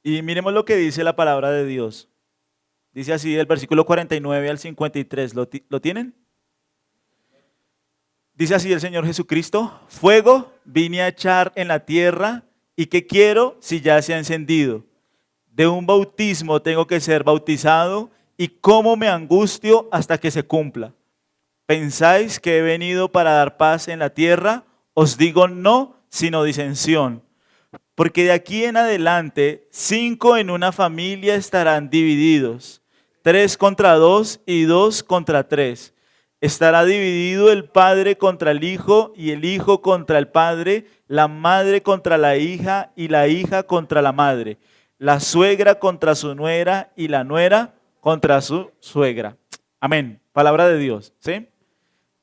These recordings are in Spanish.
Y miremos lo que dice la palabra de Dios. Dice así el versículo 49 al 53. ¿Lo tienen? Dice así el Señor Jesucristo: fuego vine a echar en la tierra, y ¿qué quiero si ya se ha encendido? De un bautismo tengo que ser bautizado, y cómo me angustio hasta que se cumpla. ¿Pensáis que he venido para dar paz en la tierra? Os digo no, sino disensión. Porque de aquí en adelante 5 en una familia estarán divididos, 3 contra 2 y 2 contra 3. Estará dividido el padre contra el hijo contra el padre, la madre contra la hija y la hija contra la madre, la suegra contra su nuera y la nuera contra su suegra. Amén. Palabra de Dios, ¿sí?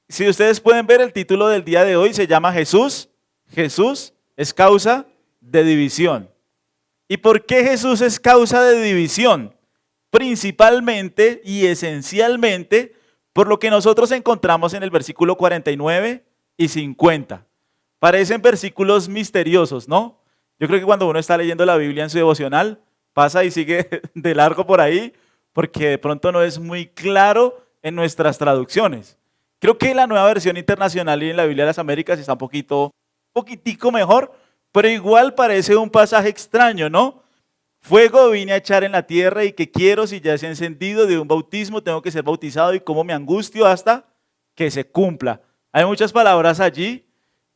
Si ustedes pueden ver, el título del día de hoy se llama Jesús. Jesús es causa de división. ¿Y por qué Jesús es causa de división? Principalmente y esencialmente por lo que nosotros encontramos en el versículo 49 y 50. Parecen versículos misteriosos, ¿no? Yo creo que cuando uno está leyendo la Biblia en su devocional, pasa y sigue de largo por ahí, porque de pronto no es muy claro en nuestras traducciones. Creo que la Nueva Versión Internacional y en la Biblia de las Américas está un poquitico mejor, pero igual parece un pasaje extraño, ¿no? Fuego vine a echar en la tierra, y ¿qué quiero si ya se ha encendido? De un bautismo tengo que ser bautizado, y cómo me angustio hasta que se cumpla. Hay muchas palabras allí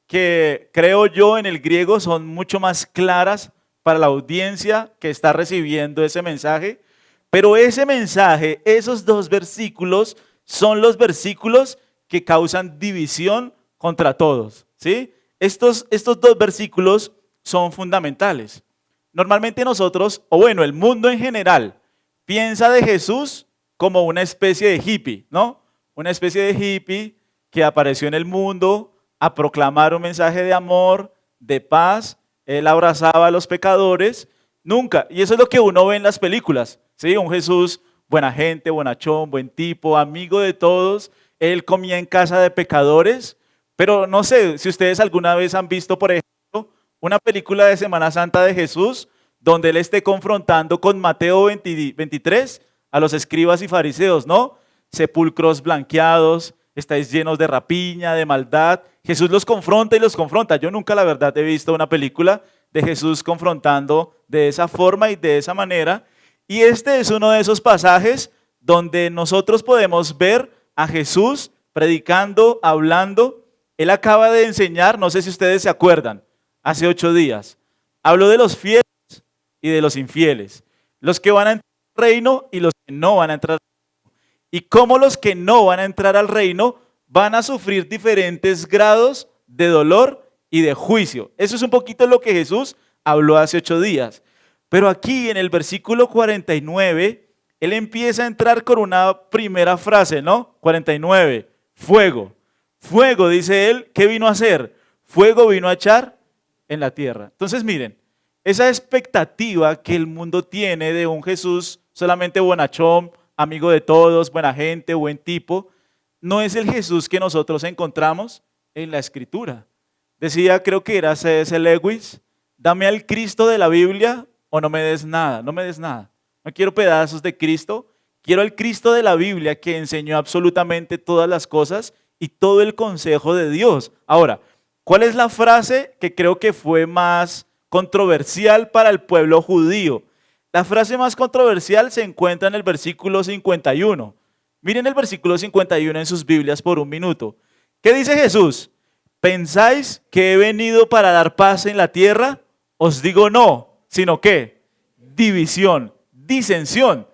que creo yo en el griego son mucho más claras para la audiencia que está recibiendo ese mensaje, pero ese mensaje, esos dos versículos son los versículos que causan división contra todos, ¿sí? Estos dos versículos son fundamentales. Normalmente nosotros, o bueno, el mundo en general, piensa de Jesús como una especie de hippie, ¿no? Una especie de hippie que apareció en el mundo a proclamar un mensaje de amor, de paz. Él abrazaba a los pecadores. Nunca, y eso es lo que uno ve en las películas, ¿sí? Un Jesús buena gente, bonachón, buen tipo, amigo de todos. Él comía en casa de pecadores, pero no sé si ustedes alguna vez han visto, por ejemplo, una película de Semana Santa de Jesús, donde él esté confrontando con Mateo 23 a los escribas y fariseos, ¿no? Sepulcros blanqueados, estáis llenos de rapiña, de maldad. Jesús los confronta y los confronta. Yo nunca, la verdad, he visto una película de Jesús confrontando de esa forma y de esa manera. Y este es uno de esos pasajes donde nosotros podemos ver a Jesús predicando, hablando. Él acaba de enseñar, no sé si ustedes se acuerdan, hace 8 días. Habló de los fieles y de los infieles, los que van a entrar al reino y los que no van a entrar al reino. Y cómo los que no van a entrar al reino van a sufrir diferentes grados de dolor y de juicio. Eso es un poquito lo que Jesús habló hace 8 días. Pero aquí en el versículo 49, él empieza a entrar con una primera frase, ¿no? 49, fuego. Fuego, dice él, ¿qué vino a hacer? Fuego vino a echar en la tierra. Entonces miren, esa expectativa que el mundo tiene de un Jesús solamente bonachón, amigo de todos, buena gente, buen tipo, no es el Jesús que nosotros encontramos en la Escritura. Decía, creo que era C.S. Lewis, dame al Cristo de la Biblia o no me des nada, no me des nada. No quiero pedazos de Cristo, quiero al Cristo de la Biblia que enseñó absolutamente todas las cosas y todo el consejo de Dios. Ahora, ¿cuál es la frase que creo que fue más controversial para el pueblo judío? La frase más controversial se encuentra en el versículo 51. Miren el versículo 51 en sus Biblias por un minuto. ¿Qué dice Jesús? ¿Pensáis que he venido para dar paz en la tierra? Os digo no, sino ¿qué? División, disensión.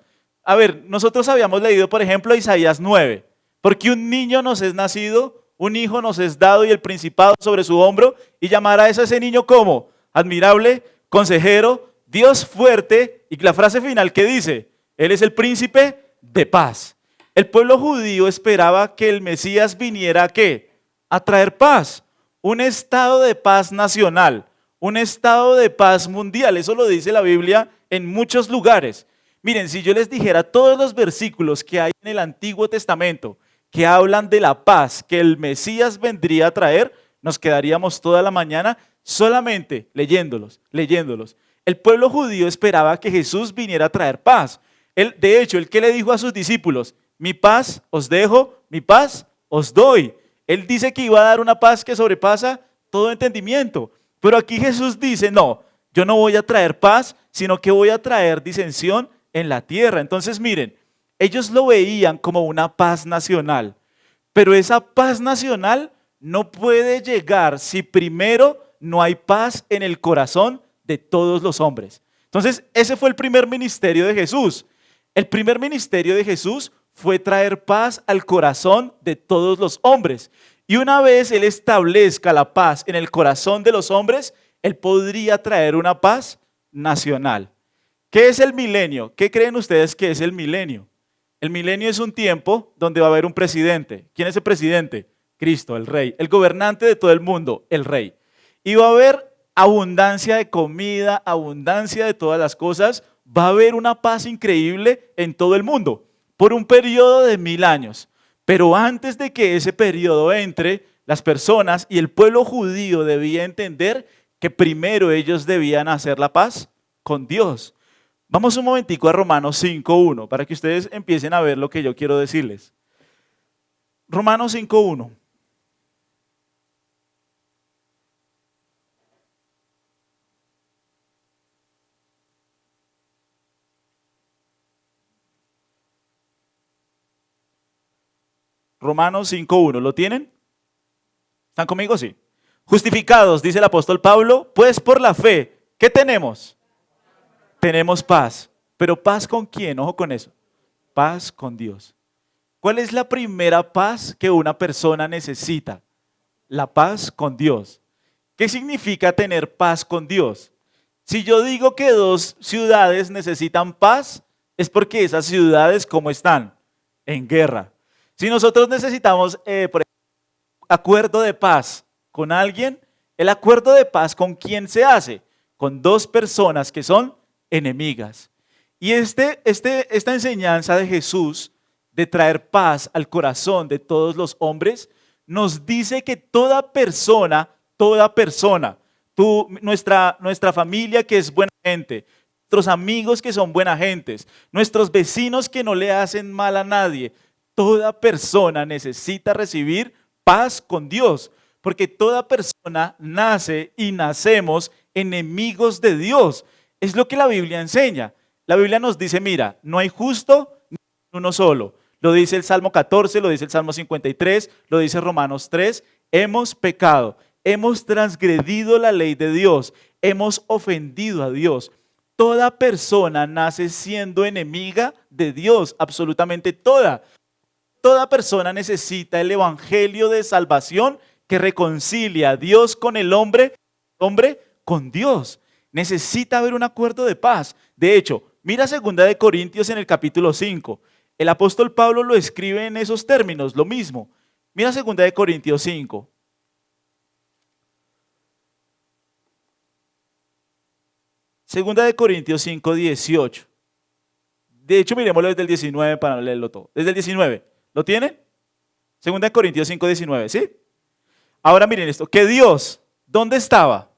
A ver, nosotros habíamos leído, por ejemplo, Isaías 9. Porque un niño nos es nacido, un hijo nos es dado y el principado sobre su hombro, y llamará a ese niño como admirable, consejero, Dios fuerte, y la frase final que dice, Él es el príncipe de paz. El pueblo judío esperaba que el Mesías viniera ¿a qué? A traer paz, un estado de paz nacional, un estado de paz mundial. Eso lo dice la Biblia en muchos lugares. Miren, si yo les dijera todos los versículos que hay en el Antiguo Testamento que hablan de la paz que el Mesías vendría a traer, nos quedaríamos toda la mañana solamente leyéndolos. El pueblo judío esperaba que Jesús viniera a traer paz. De hecho, ¿el que le dijo a sus discípulos? Mi paz os dejo, mi paz os doy. Él dice que iba a dar una paz que sobrepasa todo entendimiento. Pero aquí Jesús dice, no, yo no voy a traer paz, sino que voy a traer disensión en la tierra. Entonces miren, ellos lo veían como una paz nacional. Pero esa paz nacional no puede llegar si primero no hay paz en el corazón de todos los hombres. Entonces, ese fue el primer ministerio de Jesús. El primer ministerio de Jesús fue traer paz al corazón de todos los hombres. Y una vez Él establezca la paz en el corazón de los hombres, Él podría traer una paz nacional. ¿Qué es el milenio? ¿Qué creen ustedes que es el milenio? El milenio es un tiempo donde va a haber un presidente. ¿Quién es el presidente? Cristo, el rey. El gobernante de todo el mundo, el rey. Y va a haber abundancia de comida, abundancia de todas las cosas. Va a haber una paz increíble en todo el mundo por un periodo de 1000 años. Pero antes de que ese periodo entre, las personas y el pueblo judío debía entender que primero ellos debían hacer la paz con Dios. Vamos un momentico a Romanos 5.1 para que ustedes empiecen a ver lo que yo quiero decirles. Romanos 5.1. Romanos 5.1, ¿lo tienen? ¿Están conmigo? Sí. Justificados, dice el apóstol Pablo, pues por la fe, ¿qué tenemos? Tenemos paz. ¿Pero paz con quién? Ojo con eso. Paz con Dios. ¿Cuál es la primera paz que una persona necesita? La paz con Dios. ¿Qué significa tener paz con Dios? Si yo digo que dos ciudades necesitan paz, es porque esas ciudades, ¿cómo están? En guerra. Si nosotros necesitamos, por ejemplo, acuerdo de paz con alguien, el acuerdo de paz ¿con quién se hace? Con dos personas que son enemigas. Y esta enseñanza de Jesús de traer paz al corazón de todos los hombres, nos dice que toda persona, nuestra familia que es buena gente, nuestros amigos que son buenas gentes, nuestros vecinos que no le hacen mal a nadie, toda persona necesita recibir paz con Dios, porque toda persona nace y nacemos enemigos de Dios. Es lo que la Biblia enseña. La Biblia nos dice, mira, no hay justo ni uno solo. Lo dice el Salmo 14, lo dice el Salmo 53, lo dice Romanos 3. Hemos pecado, hemos transgredido la ley de Dios, hemos ofendido a Dios. Toda persona nace siendo enemiga de Dios, absolutamente toda. Toda persona necesita el evangelio de salvación que reconcilia a Dios con el hombre con Dios. Necesita haber un acuerdo de paz. De hecho, mira 2 Corintios en el capítulo 5. El apóstol Pablo lo escribe en esos términos, lo mismo. Mira 2 Corintios 5. Segunda de Corintios 5, 18. De hecho, miremoslo desde el 19 para no leerlo todo. Desde el 19. ¿Lo tienen? Segunda de Corintios 5, 19, ¿sí? Ahora miren esto. Que Dios, ¿dónde estaba?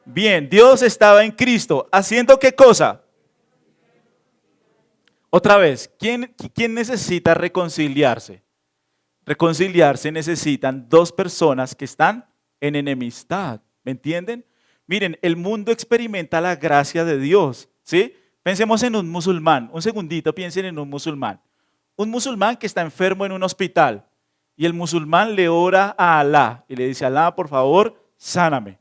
Bien, Dios estaba en Cristo. ¿Haciendo qué cosa? Otra vez, ¿quién necesita reconciliarse? Reconciliarse necesitan dos personas que están en enemistad. ¿Me entienden? Miren, el mundo experimenta la gracia de Dios, ¿sí? Pensemos en un musulmán. Un segundito, piensen en un musulmán. Un musulmán que está enfermo en un hospital y el musulmán le ora a Alá y le dice, Alá, por favor, sáname.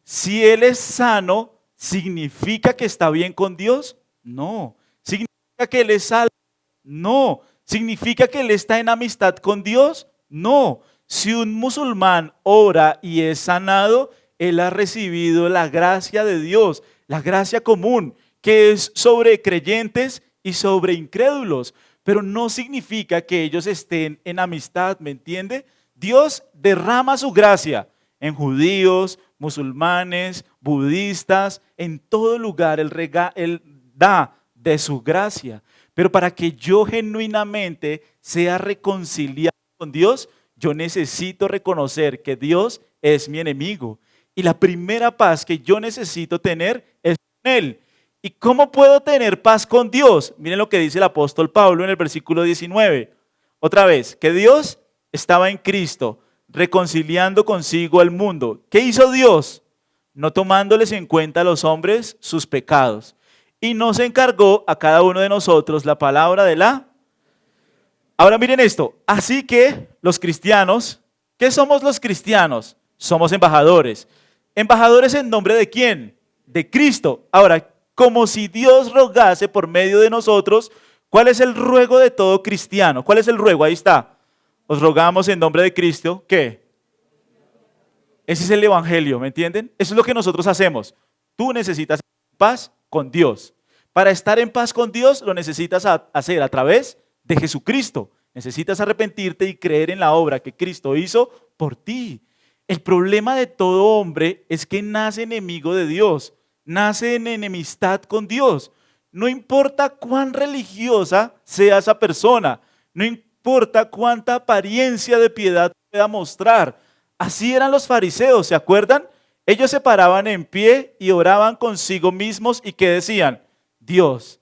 Si él es sano, ¿significa que está bien con Dios? No. ¿Significa que él es salvo? No. ¿Significa que él está en amistad con Dios? No. Si un musulmán ora y es sanado, él ha recibido la gracia de Dios, la gracia común, que es sobre creyentes y sobre incrédulos. Pero no significa que ellos estén en amistad, ¿me entiende? Dios derrama su gracia en judíos, musulmanes, budistas, en todo lugar Él da de su gracia. Pero para que yo genuinamente sea reconciliado con Dios, yo necesito reconocer que Dios es mi enemigo. Y la primera paz que yo necesito tener es Él. ¿Y cómo puedo tener paz con Dios? Miren lo que dice el apóstol Pablo en el versículo 19. Otra vez, que Dios estaba en Cristo, reconciliando consigo al mundo. ¿Qué hizo Dios? No tomándoles en cuenta a los hombres sus pecados. Y nos encargó a cada uno de nosotros la palabra de la... Ahora miren esto. Así que los cristianos, ¿qué somos los cristianos? Somos embajadores. ¿Embajadores en nombre de quién? De Cristo. Ahora, como si Dios rogase por medio de nosotros, ¿cuál es el ruego de todo cristiano? ¿Cuál es el ruego? Ahí está. Os rogamos en nombre de Cristo, ¿qué? Ese es el evangelio, ¿me entienden? Eso es lo que nosotros hacemos. Tú necesitas paz con Dios. Para estar en paz con Dios lo necesitas hacer a través de Jesucristo. Necesitas arrepentirte y creer en la obra que Cristo hizo por ti. El problema de todo hombre es que nace enemigo de Dios, nace en enemistad con Dios. No importa cuán religiosa sea esa persona, no importa cuánta apariencia de piedad pueda mostrar. Así eran los fariseos, ¿se acuerdan? Ellos se paraban en pie y oraban consigo mismos y ¿qué decían? Dios,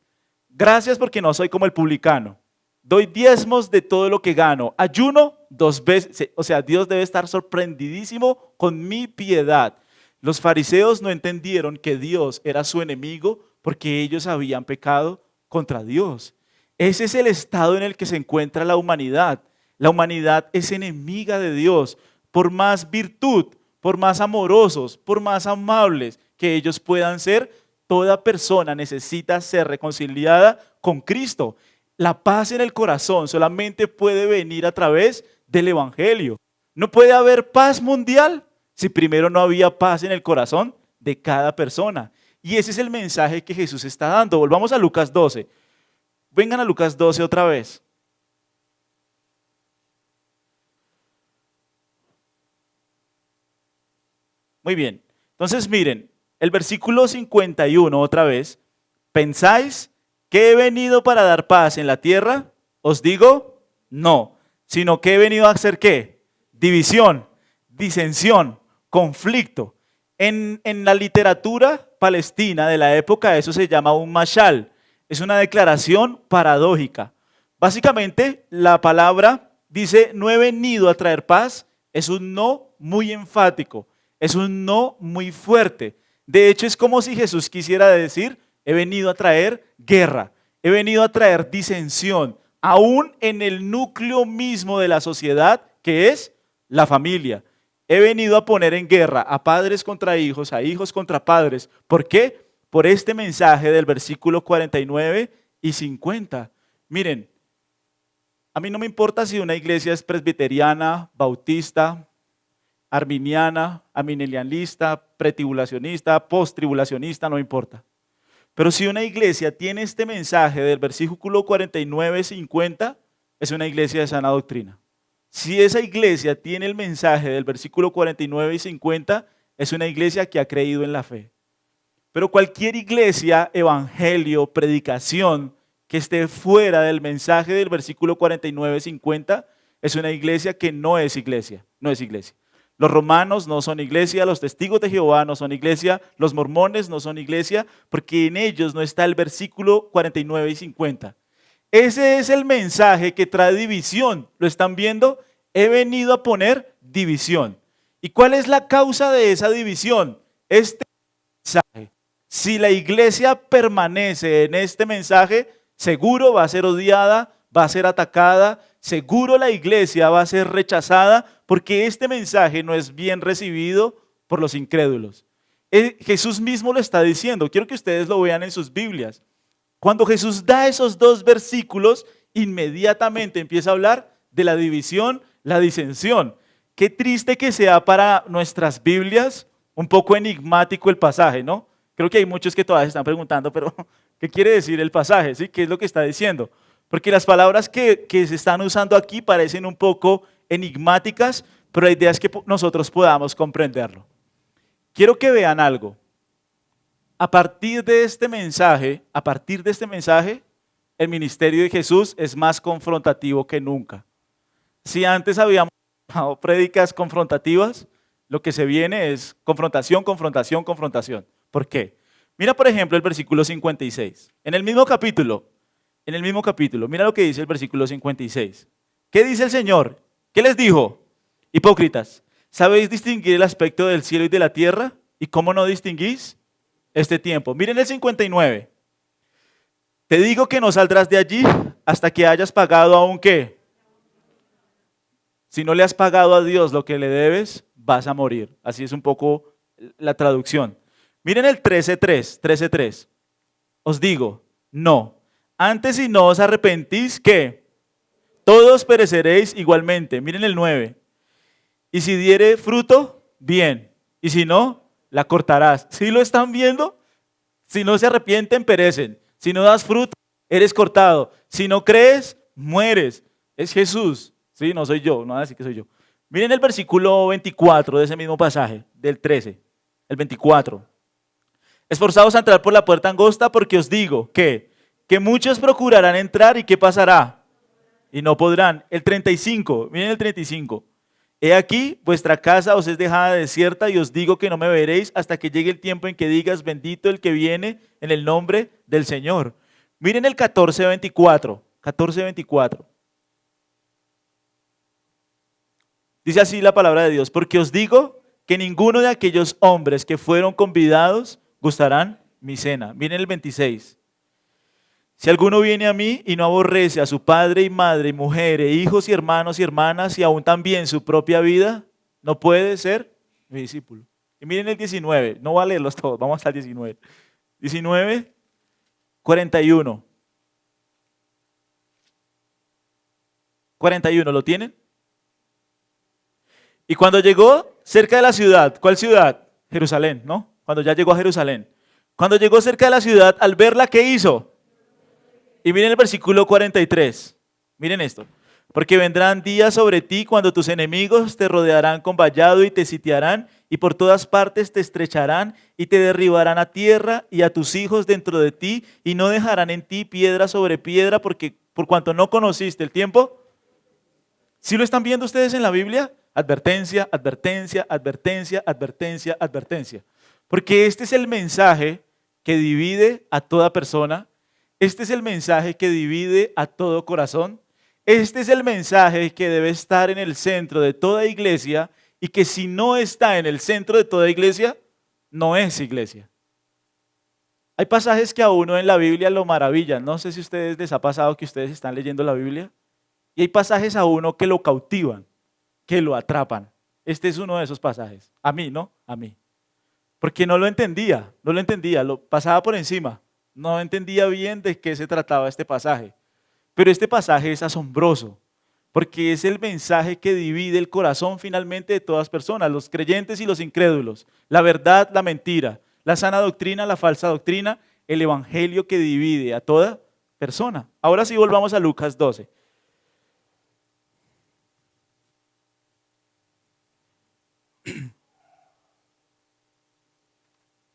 gracias porque no soy como el publicano. Doy diezmos de todo lo que gano. Ayuno 2 veces. O sea, Dios debe estar sorprendidísimo con mi piedad. Los fariseos no entendieron que Dios era su enemigo porque ellos habían pecado contra Dios. Ese es el estado en el que se encuentra la humanidad. La humanidad es enemiga de Dios. Por más virtud, por más amorosos, por más amables que ellos puedan ser, toda persona necesita ser reconciliada con Cristo. La paz en el corazón solamente puede venir a través del evangelio. No puede haber paz mundial si primero no había paz en el corazón de cada persona. Y ese es el mensaje que Jesús está dando. Volvamos a Lucas 12. Vengan a Lucas 12 otra vez. Muy bien. Entonces miren, el versículo 51 otra vez. ¿Pensáis que he venido para dar paz en la tierra? Os digo, no. Sino que he venido a hacer ¿qué? División, disensión, conflicto. En la literatura palestina de la época eso se llama un mashal. Es una declaración paradójica. Básicamente la palabra dice no he venido a traer paz. Es un no muy enfático. Es un no muy fuerte. De hecho, es como si Jesús quisiera decir, he venido a traer guerra, he venido a traer disensión, aún en el núcleo mismo de la sociedad, que es la familia. He venido a poner en guerra a padres contra hijos, a hijos contra padres. ¿Por qué? Por este mensaje del versículo 49 y 50. Miren, a mí no me importa si una iglesia es presbiteriana, bautista, arminiana, amilenialista, pretribulacionista, posttribulacionista, no importa. Pero si una iglesia tiene este mensaje del versículo 49-50, es una iglesia de sana doctrina. Si esa iglesia tiene el mensaje del versículo 49 y 50, es una iglesia que ha creído en la fe. Pero cualquier iglesia, evangelio, predicación, que esté fuera del mensaje del versículo 49-50, es una iglesia que no es iglesia, no es iglesia. Los romanos no son iglesia, los testigos de Jehová no son iglesia, los mormones no son iglesia, porque en ellos no está el versículo 49 y 50. Ese es el mensaje que trae división. ¿Lo están viendo? He venido a poner división. ¿Y cuál es la causa de esa división? Este mensaje. Si la iglesia permanece en este mensaje, seguro va a ser odiada, va a ser atacada, seguro la iglesia va a ser rechazada porque este mensaje no es bien recibido por los incrédulos. Jesús mismo lo está diciendo, quiero que ustedes lo vean en sus Biblias. Cuando Jesús da esos 2 versículos, inmediatamente empieza a hablar de la división, la disensión. Qué triste que sea para nuestras Biblias un poco enigmático el pasaje, ¿no? Creo que hay muchos que todavía se están preguntando, pero ¿qué quiere decir el pasaje? ¿Sí? ¿Qué es lo que está diciendo? Porque las palabras que se están usando aquí parecen un poco enigmáticas, pero la idea es que nosotros podamos comprenderlo. Quiero que vean algo. A partir de este mensaje, el ministerio de Jesús es más confrontativo que nunca. Si antes habíamos dado prédicas confrontativas, lo que se viene es confrontación, confrontación, confrontación. ¿Por qué? Mira, por ejemplo, el versículo 56. En el mismo capítulo, mira lo que dice el versículo 56. ¿Qué dice el Señor? ¿Qué les dijo? Hipócritas, ¿sabéis distinguir el aspecto del cielo y de la tierra? ¿Y cómo no distinguís este tiempo? Miren el 59. Te digo que no saldrás de allí hasta que hayas pagado aún qué. Si no le has pagado a Dios lo que le debes, vas a morir. Así es un poco la traducción. Miren el 13:3. Os digo, no. Antes si no os arrepentís, ¿qué? Todos pereceréis igualmente. Miren el 9. Y si diere fruto, bien. Y si no, la cortarás. ¿Sí lo están viendo? Si no se arrepienten, perecen. Si no das fruto, eres cortado. Si no crees, mueres. Es Jesús. Sí, no soy yo, no van a decir que soy yo. Miren el versículo 24 de ese mismo pasaje, del 13, el 24. Esforzaos a entrar por la puerta angosta porque os digo que muchos procurarán entrar y ¿qué pasará? Y no podrán. El 35, miren el 35. He aquí, vuestra casa os es dejada desierta y os digo que no me veréis hasta que llegue el tiempo en que digas, bendito el que viene en el nombre del Señor. Miren el 14:24. 14:24. Dice así la palabra de Dios, porque os digo que ninguno de aquellos hombres que fueron convidados gustarán mi cena. Miren el 26. Si alguno viene a mí y no aborrece a su padre y madre y mujer e hijos y hermanos y hermanas y aún también su propia vida, no puede ser mi discípulo. Y miren el 19, no voy a leerlos todos, vamos hasta el 19. 19:41. 41, ¿lo tienen? Y cuando llegó cerca de la ciudad, ¿cuál ciudad? Jerusalén, ¿no? Cuando ya llegó a Jerusalén. Cuando llegó cerca de la ciudad, al verla, ¿qué hizo? Y miren el versículo 43. Miren esto. Porque vendrán días sobre ti cuando tus enemigos te rodearán con vallado y te sitiarán y por todas partes te estrecharán y te derribarán a tierra y a tus hijos dentro de ti y no dejarán en ti piedra sobre piedra porque por cuanto no conociste el tiempo. ¿Sí lo están viendo ustedes en la Biblia? Advertencia, advertencia, advertencia, advertencia, advertencia. Porque este es el mensaje que divide a toda persona. Este es el mensaje que divide a todo corazón. Este es el mensaje que debe estar en el centro de toda iglesia y que si no está en el centro de toda iglesia, no es iglesia. Hay pasajes que a uno en la Biblia lo maravillan. No sé si a ustedes les ha pasado que ustedes están leyendo la Biblia y hay pasajes a uno que lo cautivan, que lo atrapan. Este es uno de esos pasajes. A mí, ¿no? A mí. Porque no lo entendía, lo pasaba por encima. No entendía bien de qué se trataba este pasaje. Pero este pasaje es asombroso, porque es el mensaje que divide el corazón finalmente de todas personas, los creyentes y los incrédulos, la verdad, la mentira, la sana doctrina, la falsa doctrina, el evangelio que divide a toda persona. Ahora sí volvamos a Lucas 12.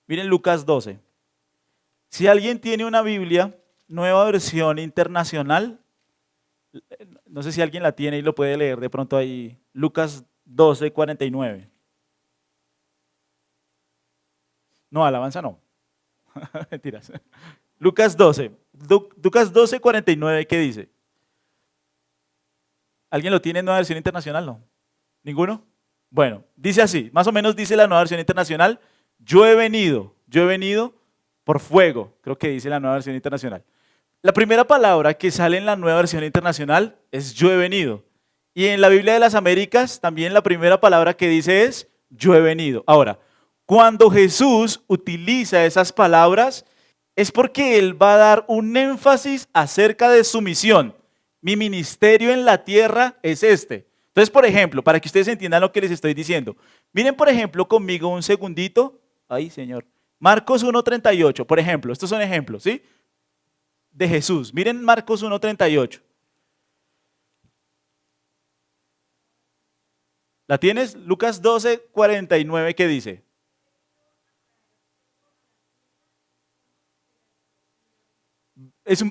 Miren Lucas 12. Si alguien tiene una Biblia, nueva versión internacional, no sé si alguien la tiene y lo puede leer de pronto ahí, Lucas 12:49. No, alabanza no. Mentiras. Lucas 12. Lucas 12:49, ¿qué dice? ¿Alguien lo tiene en nueva versión internacional? No. ¿Ninguno? Bueno, dice así, más o menos dice la nueva versión internacional, yo he venido por fuego, creo que dice la nueva versión internacional. La primera palabra que sale en la nueva versión internacional es yo he venido. Y en la Biblia de las Américas también la primera palabra que dice es yo he venido. Ahora, cuando Jesús utiliza esas palabras es porque Él va a dar un énfasis acerca de su misión. Mi ministerio en la tierra es este. Entonces, por ejemplo, para que ustedes entiendan lo que les estoy diciendo, miren por ejemplo conmigo un segundito. Ay, Señor. Marcos 1:38, por ejemplo, estos son ejemplos, ¿sí? De Jesús. Miren Marcos 1:38. ¿La tienes? Lucas 12:49, ¿qué dice?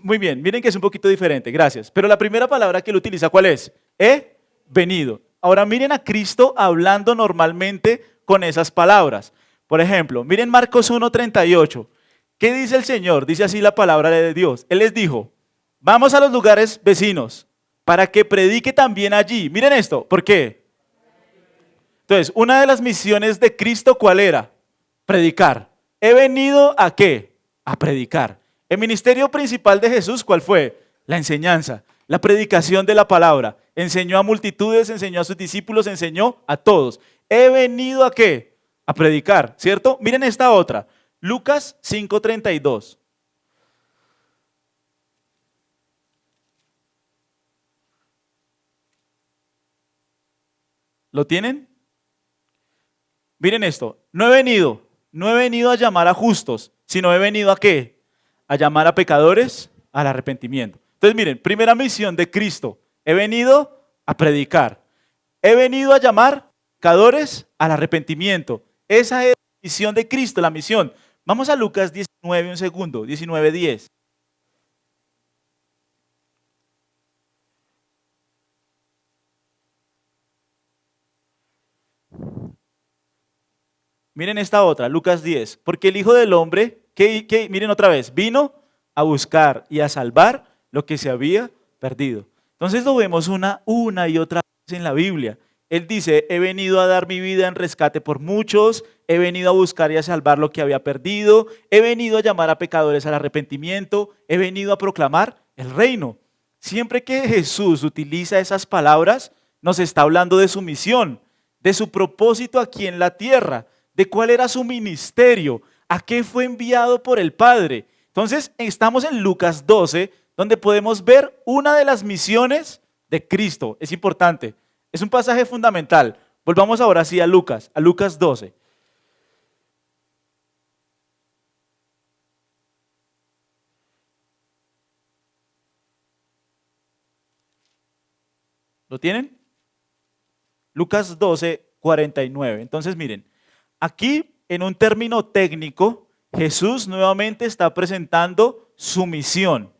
Muy bien, miren que es un poquito diferente, gracias. Pero la primera palabra que él utiliza, ¿cuál es? He venido. Ahora miren a Cristo hablando normalmente con esas palabras. Por ejemplo, miren Marcos 1:38. ¿Qué dice el Señor? Dice así la palabra de Dios. Él les dijo, vamos a los lugares vecinos para que predique también allí. Miren esto, ¿por qué? Entonces, una de las misiones de Cristo, ¿cuál era? Predicar. He venido ¿a qué? A predicar. El ministerio principal de Jesús, ¿cuál fue? La enseñanza, la predicación de la palabra. Enseñó a multitudes, enseñó a sus discípulos, enseñó a todos. He venido ¿a qué? A predicar, ¿cierto? Miren esta otra. Lucas 5:32. ¿Lo tienen? Miren esto. No he venido a llamar a justos, sino he venido ¿a qué? A llamar a pecadores al arrepentimiento. Entonces miren, primera misión de Cristo. He venido a predicar. He venido a llamar pecadores al arrepentimiento. Esa es la misión de Cristo, la misión. Vamos a Lucas 19, un segundo, 19:10. Miren esta otra, Lucas 10. Porque el Hijo del Hombre, miren otra vez, vino a buscar y a salvar lo que se había perdido. Entonces lo vemos una y otra vez en la Biblia. Él dice, he venido a dar mi vida en rescate por muchos, he venido a buscar y a salvar lo que había perdido, he venido a llamar a pecadores al arrepentimiento, he venido a proclamar el reino. Siempre que Jesús utiliza esas palabras, nos está hablando de su misión, de su propósito aquí en la tierra, de cuál era su ministerio, a qué fue enviado por el Padre. Entonces, estamos en Lucas 12, donde podemos ver una de las misiones de Cristo. Es importante, es un pasaje fundamental. Volvamos ahora sí a Lucas 12. ¿Lo tienen? Lucas 12:49. Entonces, miren, aquí en un término técnico, Jesús nuevamente está presentando su misión.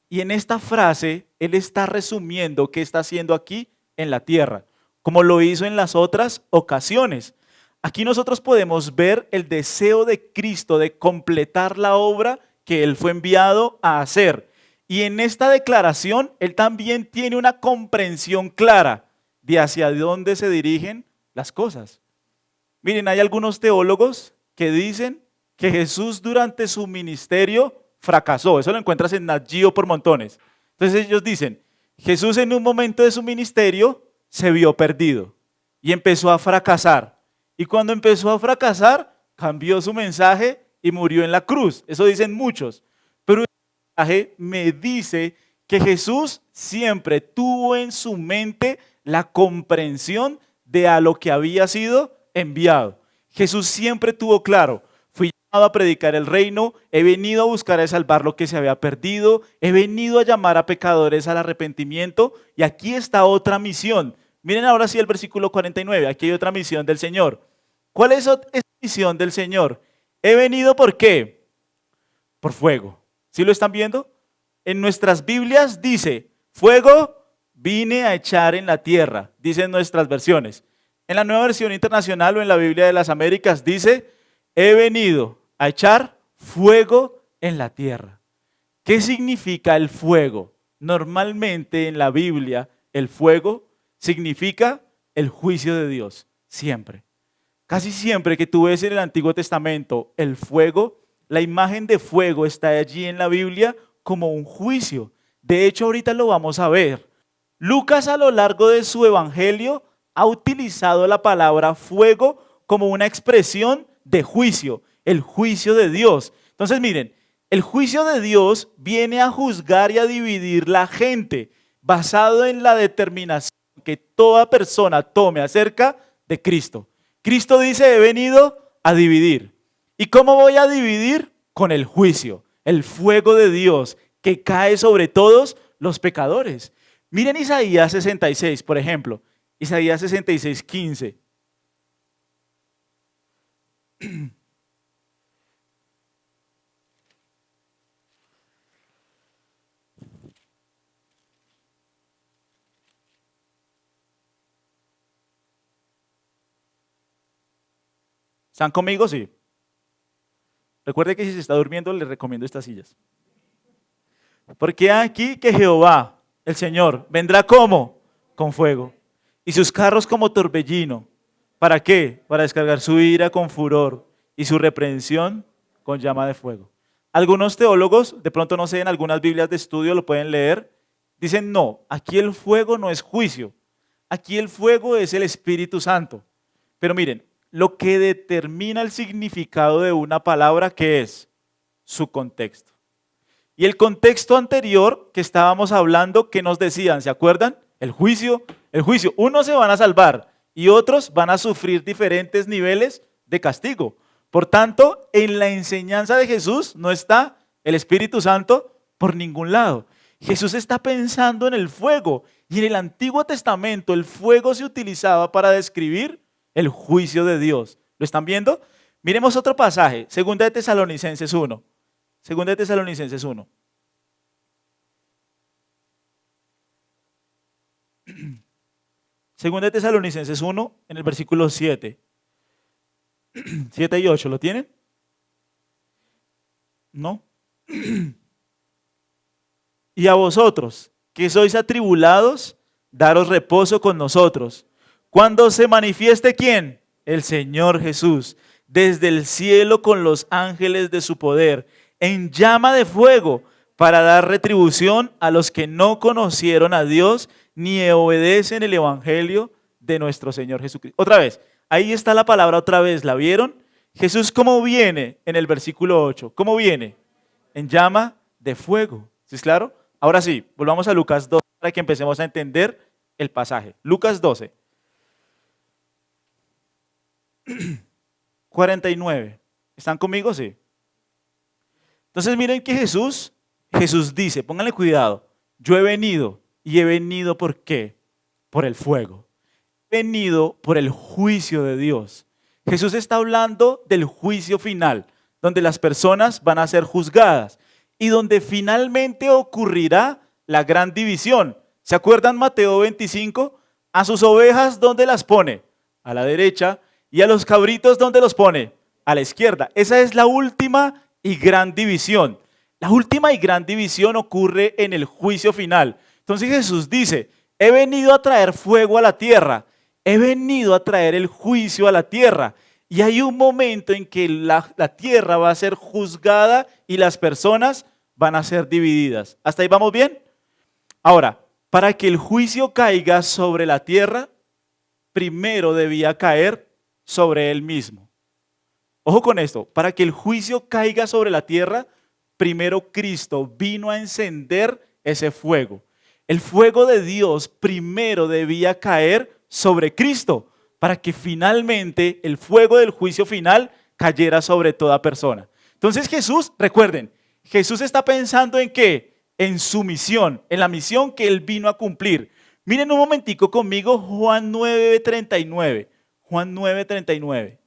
Y en esta frase, Él está resumiendo qué está haciendo aquí en la tierra, como lo hizo en las otras ocasiones. Aquí nosotros podemos ver el deseo de Cristo de completar la obra que Él fue enviado a hacer. Y en esta declaración, Él también tiene una comprensión clara de hacia dónde se dirigen las cosas. Miren, hay algunos teólogos que dicen que Jesús durante su ministerio fracasó. Eso lo encuentras en Nat Geo por montones. Entonces ellos dicen, Jesús en un momento de su ministerio se vio perdido y empezó a fracasar. Y cuando empezó a fracasar, cambió su mensaje y murió en la cruz. Eso dicen muchos. Pero el mensaje me dice que Jesús siempre tuvo en su mente la comprensión de a lo que había sido enviado. Jesús siempre tuvo claro, fui llamado a predicar el reino, he venido a buscar a salvar lo que se había perdido, he venido a llamar a pecadores al arrepentimiento y aquí está otra misión. Miren ahora sí el versículo 49, aquí hay otra misión del Señor. ¿Cuál es esa misión del Señor? He venido ¿por qué? Por fuego. ¿Sí lo están viendo? En nuestras Biblias dice, fuego vine a echar en la tierra, dicen nuestras versiones. En la Nueva Versión Internacional o en la Biblia de las Américas dice, he venido a echar fuego en la tierra. ¿Qué significa el fuego? Normalmente en la Biblia el fuego significa el juicio de Dios, siempre. Casi siempre que tú ves en el Antiguo Testamento el fuego, la imagen de fuego está allí en la Biblia como un juicio. De hecho, ahorita lo vamos a ver. Lucas a lo largo de su evangelio ha utilizado la palabra fuego como una expresión de juicio, el juicio de Dios. Entonces miren, el juicio de Dios viene a juzgar y a dividir la gente basado en la determinación que toda persona tome acerca de Cristo. Cristo dice, he venido a dividir. ¿Y cómo voy a dividir? Con el juicio, el fuego de Dios que cae sobre todos los pecadores. Miren Isaías 66, por ejemplo. Isaías 66:15. ¿Están conmigo? Sí. Recuerde que si se está durmiendo, le recomiendo estas sillas. Porque aquí que Jehová, el Señor, vendrá como con fuego, y sus carros como torbellino. ¿Para qué? Para descargar su ira con furor y su reprensión con llama de fuego. Algunos teólogos, de pronto no sé, en algunas Biblias de estudio lo pueden leer, dicen no, aquí el fuego no es juicio, aquí el fuego es el Espíritu Santo. Pero miren, lo que determina el significado de una palabra, ¿qué es? Su contexto. Y el contexto anterior que estábamos hablando, ¿qué nos decían? ¿Se acuerdan? El juicio. Unos se van a salvar y otros van a sufrir diferentes niveles de castigo. Por tanto, en la enseñanza de Jesús no está el Espíritu Santo por ningún lado. Jesús está pensando en el fuego y en el Antiguo Testamento el fuego se utilizaba para describir el juicio de Dios. ¿Lo están viendo? Miremos otro pasaje, 2 de Tesalonicenses 1. 2 de Tesalonicenses 1. Segunda de Tesalonicenses 1, en el versículo 7. 7 y 8, ¿lo tienen? ¿No? Y a vosotros, que sois atribulados, daros reposo con nosotros. Cuando se manifieste, ¿quién? El Señor Jesús, desde el cielo con los ángeles de su poder, en llama de fuego, para dar retribución a los que no conocieron a Dios, ni obedecen el evangelio de nuestro Señor Jesucristo. Otra vez, ahí está la palabra otra vez, ¿la vieron? Jesús, ¿cómo viene en el versículo 8? ¿Cómo viene? En llama de fuego. ¿Sí es claro? Ahora sí, volvamos a Lucas 12 para que empecemos a entender el pasaje. Lucas 12. 49. ¿Están conmigo? Sí. Entonces miren que Jesús dice, pónganle cuidado, yo he venido y he venido ¿por qué? Por el fuego. He venido por el juicio de Dios. Jesús está hablando del juicio final, donde las personas van a ser juzgadas y donde finalmente ocurrirá la gran división. ¿Se acuerdan Mateo 25? A sus ovejas, ¿dónde las pone? A la derecha. ¿Y a los cabritos dónde los pone? A la izquierda. Esa es la última y gran división. La última y gran división ocurre en el juicio final. Entonces Jesús dice, he venido a traer fuego a la tierra, he venido a traer el juicio a la tierra. Y hay un momento en que la tierra va a ser juzgada y las personas van a ser divididas. ¿Hasta ahí vamos bien? Ahora, para que el juicio caiga sobre la tierra, primero debía caer sobre él mismo. Ojo con esto, para que el juicio caiga sobre la tierra, primero Cristo vino a encender ese fuego. El fuego de Dios primero debía caer sobre Cristo para que finalmente el fuego del juicio final cayera sobre toda persona. Entonces Jesús, recuerden, Jesús está pensando en qué? En su misión, en la misión que él vino a cumplir. Miren un momentico conmigo Juan 9:39. Juan 9:39.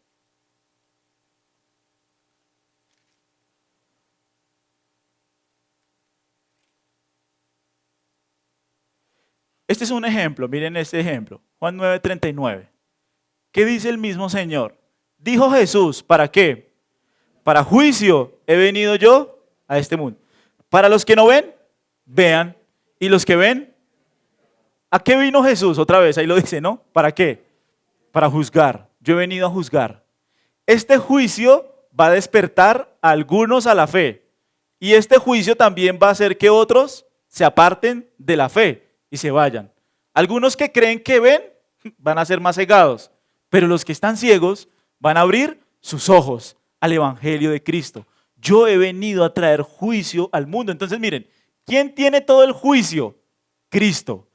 Este es un ejemplo, miren este ejemplo. Juan 9:39. ¿Qué dice el mismo Señor? Dijo Jesús, ¿para qué? Para juicio he venido yo a este mundo. Para los que no ven, vean. Y los que ven, ¿a qué vino Jesús? Otra vez, ahí lo dice, ¿no? ¿Para qué? Para juzgar. Yo he venido a juzgar. Este juicio va a despertar a algunos a la fe. Y este juicio también va a hacer que otros se aparten de la fe y se vayan. Algunos que creen que ven van a ser más cegados, pero los que están ciegos van a abrir sus ojos al evangelio de Cristo. Yo he venido a traer juicio al mundo. Entonces miren, ¿quién tiene todo el juicio? Cristo.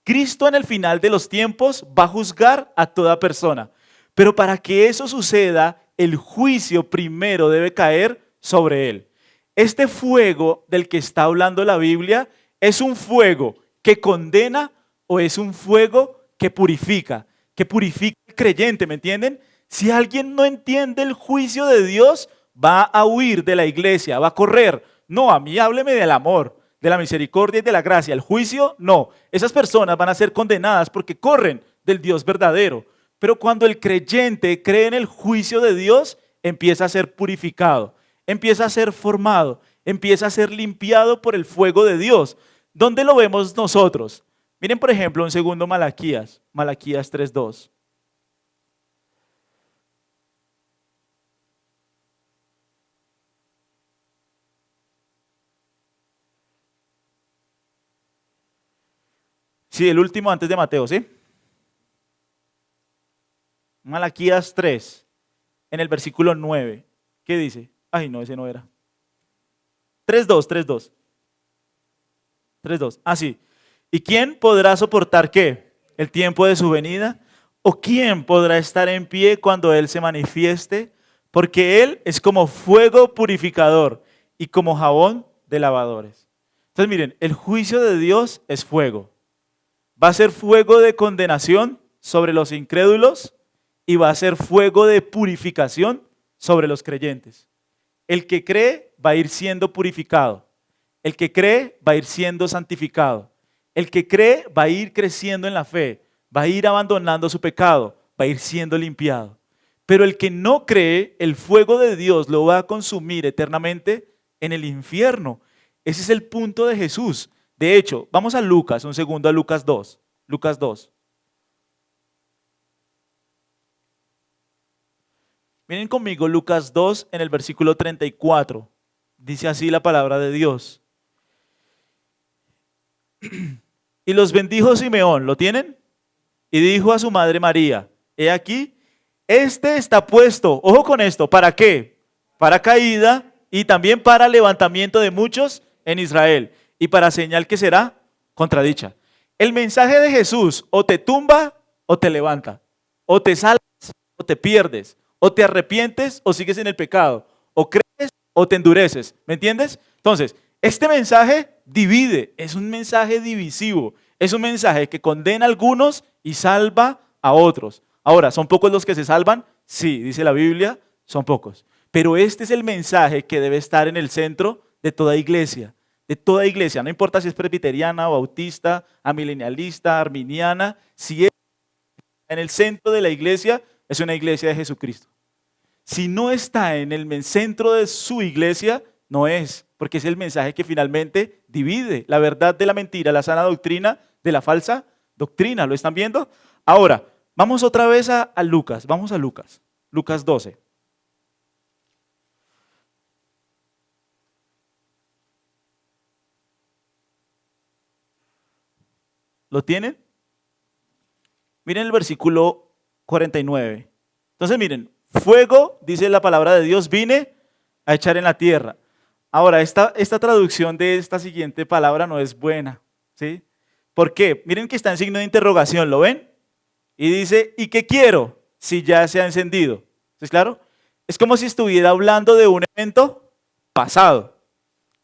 Cristo en el final de los tiempos va a juzgar a toda persona. Pero para que eso suceda, el juicio primero debe caer sobre él. Este fuego del que está hablando la Biblia es un fuego que condena o es un fuego que purifica al creyente, ¿me entienden? Si alguien no entiende el juicio de Dios, va a huir de la iglesia, va a correr. No, a mí hábleme del amor, de la misericordia y de la gracia. El juicio, no. Esas personas van a ser condenadas porque corren del Dios verdadero. Pero cuando el creyente cree en el juicio de Dios, empieza a ser purificado. empieza a ser formado, empieza a ser limpiado por el fuego de Dios. ¿Dónde lo vemos nosotros? Miren, por ejemplo, un segundo Malaquías, Malaquías 3:2. Sí, el último antes de Mateo, ¿sí? Malaquías 3, en el versículo 9. ¿Qué dice? Ay, no, ese no era. 3:2, 3:2. 3:2. Ah, sí. ¿Y quién podrá soportar qué? ¿El tiempo de su venida? ¿O quién podrá estar en pie cuando Él se manifieste? Porque Él es como fuego purificador y como jabón de lavadores. Entonces miren, el juicio de Dios es fuego. Va a ser fuego de condenación sobre los incrédulos y va a ser fuego de purificación sobre los creyentes. El que cree va a ir siendo purificado. El que cree va a ir siendo santificado. El que cree va a ir creciendo en la fe, va a ir abandonando su pecado, va a ir siendo limpiado. Pero el que no cree, el fuego de Dios lo va a consumir eternamente en el infierno. Ese es el punto de Jesús. De hecho, vamos a Lucas, un segundo, a Lucas 2. Lucas 2. Miren conmigo Lucas 2 en el versículo 34. Dice así la palabra de Dios. Y los bendijo Simeón, ¿lo tienen? Y dijo a su madre María, he aquí, este está puesto, ojo con esto, ¿para qué? Para caída y también para levantamiento de muchos en Israel y para señal que será contradicha. El mensaje de Jesús o te tumba o te levanta, o te salvas o te pierdes, o te arrepientes o sigues en el pecado, o crees o te endureces, ¿me entiendes? Entonces, este mensaje divide, es un mensaje divisivo, es un mensaje que condena a algunos y salva a otros. Ahora, ¿son pocos los que se salvan? Sí, dice la Biblia, son pocos. Pero este es el mensaje que debe estar en el centro de toda iglesia, no importa si es presbiteriana, bautista, amilenialista, arminiana, si es en el centro de la iglesia, es una iglesia de Jesucristo. Si no está en el centro de su iglesia, no es, porque es el mensaje que finalmente divide la verdad de la mentira, la sana doctrina de la falsa doctrina. ¿Lo están viendo? Ahora, vamos otra vez a Lucas, vamos a Lucas, Lucas 12. ¿Lo tienen? Miren el versículo 49. Entonces miren, fuego, dice la palabra de Dios, vine a echar en la tierra. Ahora, esta traducción de esta siguiente palabra no es buena, ¿sí? ¿Por qué? Miren que está en signo de interrogación, ¿lo ven? Y dice, ¿y qué quiero si ya se ha encendido? ¿Es claro? Es como si estuviera hablando de un evento pasado.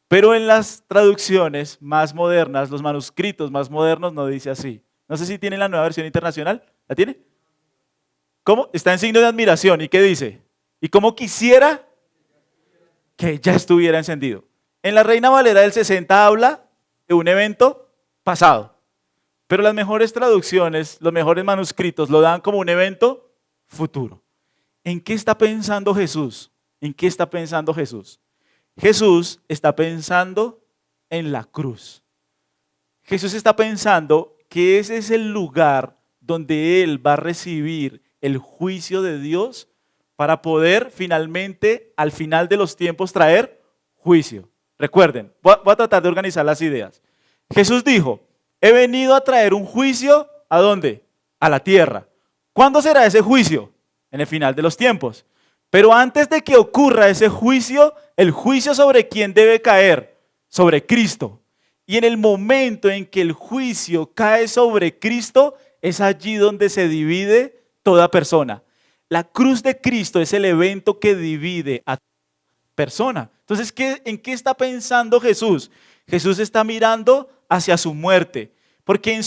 Pero en las traducciones más modernas, los manuscritos más modernos no dice así. No sé si tiene la nueva versión internacional. ¿La tiene? ¿Cómo? Está en signo de admiración. ¿Y qué dice? ¿Y cómo quisiera que ya estuviera encendido? En la Reina Valera del 60 habla de un evento pasado. Pero las mejores traducciones, los mejores manuscritos lo dan como un evento futuro. ¿En qué está pensando Jesús? ¿En qué está pensando Jesús? Jesús está pensando en la cruz. Jesús está pensando que ese es el lugar donde Él va a recibir el juicio de Dios para poder finalmente, al final de los tiempos, traer juicio. Recuerden, voy a tratar de organizar las ideas. Jesús dijo, he venido a traer un juicio, ¿a dónde? A la tierra. ¿Cuándo será ese juicio? En el final de los tiempos. Pero antes de que ocurra ese juicio, el juicio sobre quién debe caer, sobre Cristo. Y en el momento en que el juicio cae sobre Cristo, es allí donde se divide toda persona. La cruz de Cristo es el evento que divide a persona. Entonces, ¿en qué está pensando Jesús? Jesús está mirando hacia su muerte. Porque en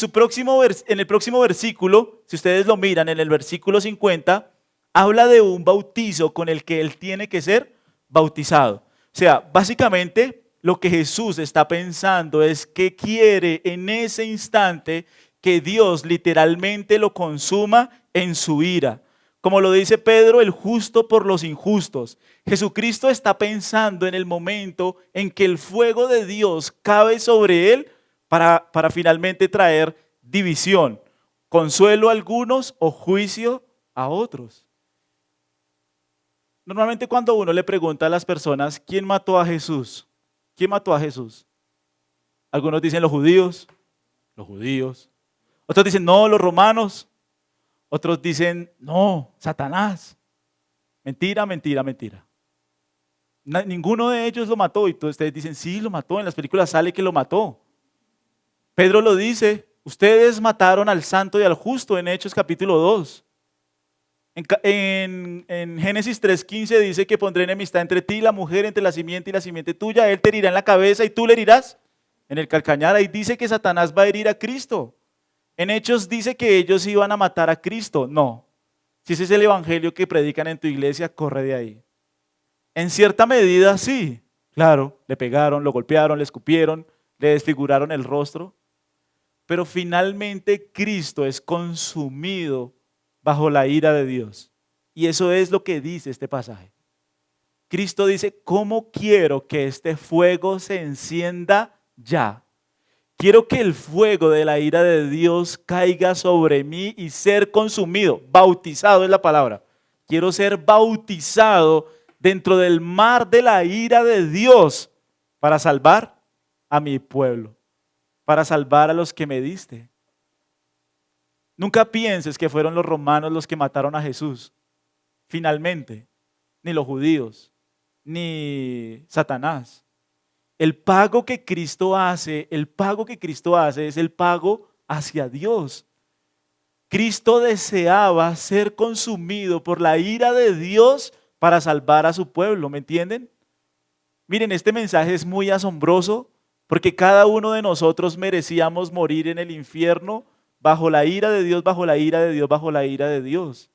el próximo versículo, si ustedes lo miran, en el versículo 50, habla de un bautizo con el que él tiene que ser bautizado. O sea, básicamente lo que Jesús está pensando es que quiere en ese instante que Dios literalmente lo consuma en su ira. Como lo dice Pedro, el justo por los injustos. Jesucristo está pensando en el momento en que el fuego de Dios cabe sobre él para finalmente traer división, consuelo a algunos o juicio a otros. Normalmente cuando uno le pregunta a las personas, ¿quién mató a Jesús? ¿Quién mató a Jesús? Algunos dicen los judíos. Otros dicen, no, los romanos. Otros dicen, no, Satanás. Mentira, mentira, mentira. Ninguno de ellos lo mató. Y todos ustedes dicen, sí, lo mató. En las películas sale que lo mató. Pedro lo dice, ustedes mataron al santo y al justo en Hechos capítulo 2. En Génesis 3:15 dice que pondré enemistad entre ti y la mujer, entre la simiente y la simiente tuya. Él te herirá en la cabeza y tú le herirás en el calcañar. Ahí dice que Satanás va a herir a Cristo. En Hechos dice que ellos iban a matar a Cristo. No. Si ese es el evangelio que predican en tu iglesia, corre de ahí. En cierta medida sí. Claro, le pegaron, lo golpearon, le escupieron, le desfiguraron el rostro. Pero finalmente Cristo es consumido bajo la ira de Dios. Y eso es lo que dice este pasaje. Cristo dice, ¿cómo quiero que este fuego se encienda ya? Quiero que el fuego de la ira de Dios caiga sobre mí y ser consumido. Bautizado es la palabra. Quiero ser bautizado dentro del mar de la ira de Dios para salvar a mi pueblo, para salvar a los que me diste. Nunca pienses que fueron los romanos los que mataron a Jesús. Finalmente, ni los judíos, ni Satanás. El pago que Cristo hace es el pago hacia Dios. Cristo deseaba ser consumido por la ira de Dios para salvar a su pueblo, ¿me entienden? Miren, este mensaje es muy asombroso porque cada uno de nosotros merecíamos morir en el infierno bajo la ira de Dios, bajo la ira de Dios, bajo la ira de Dios.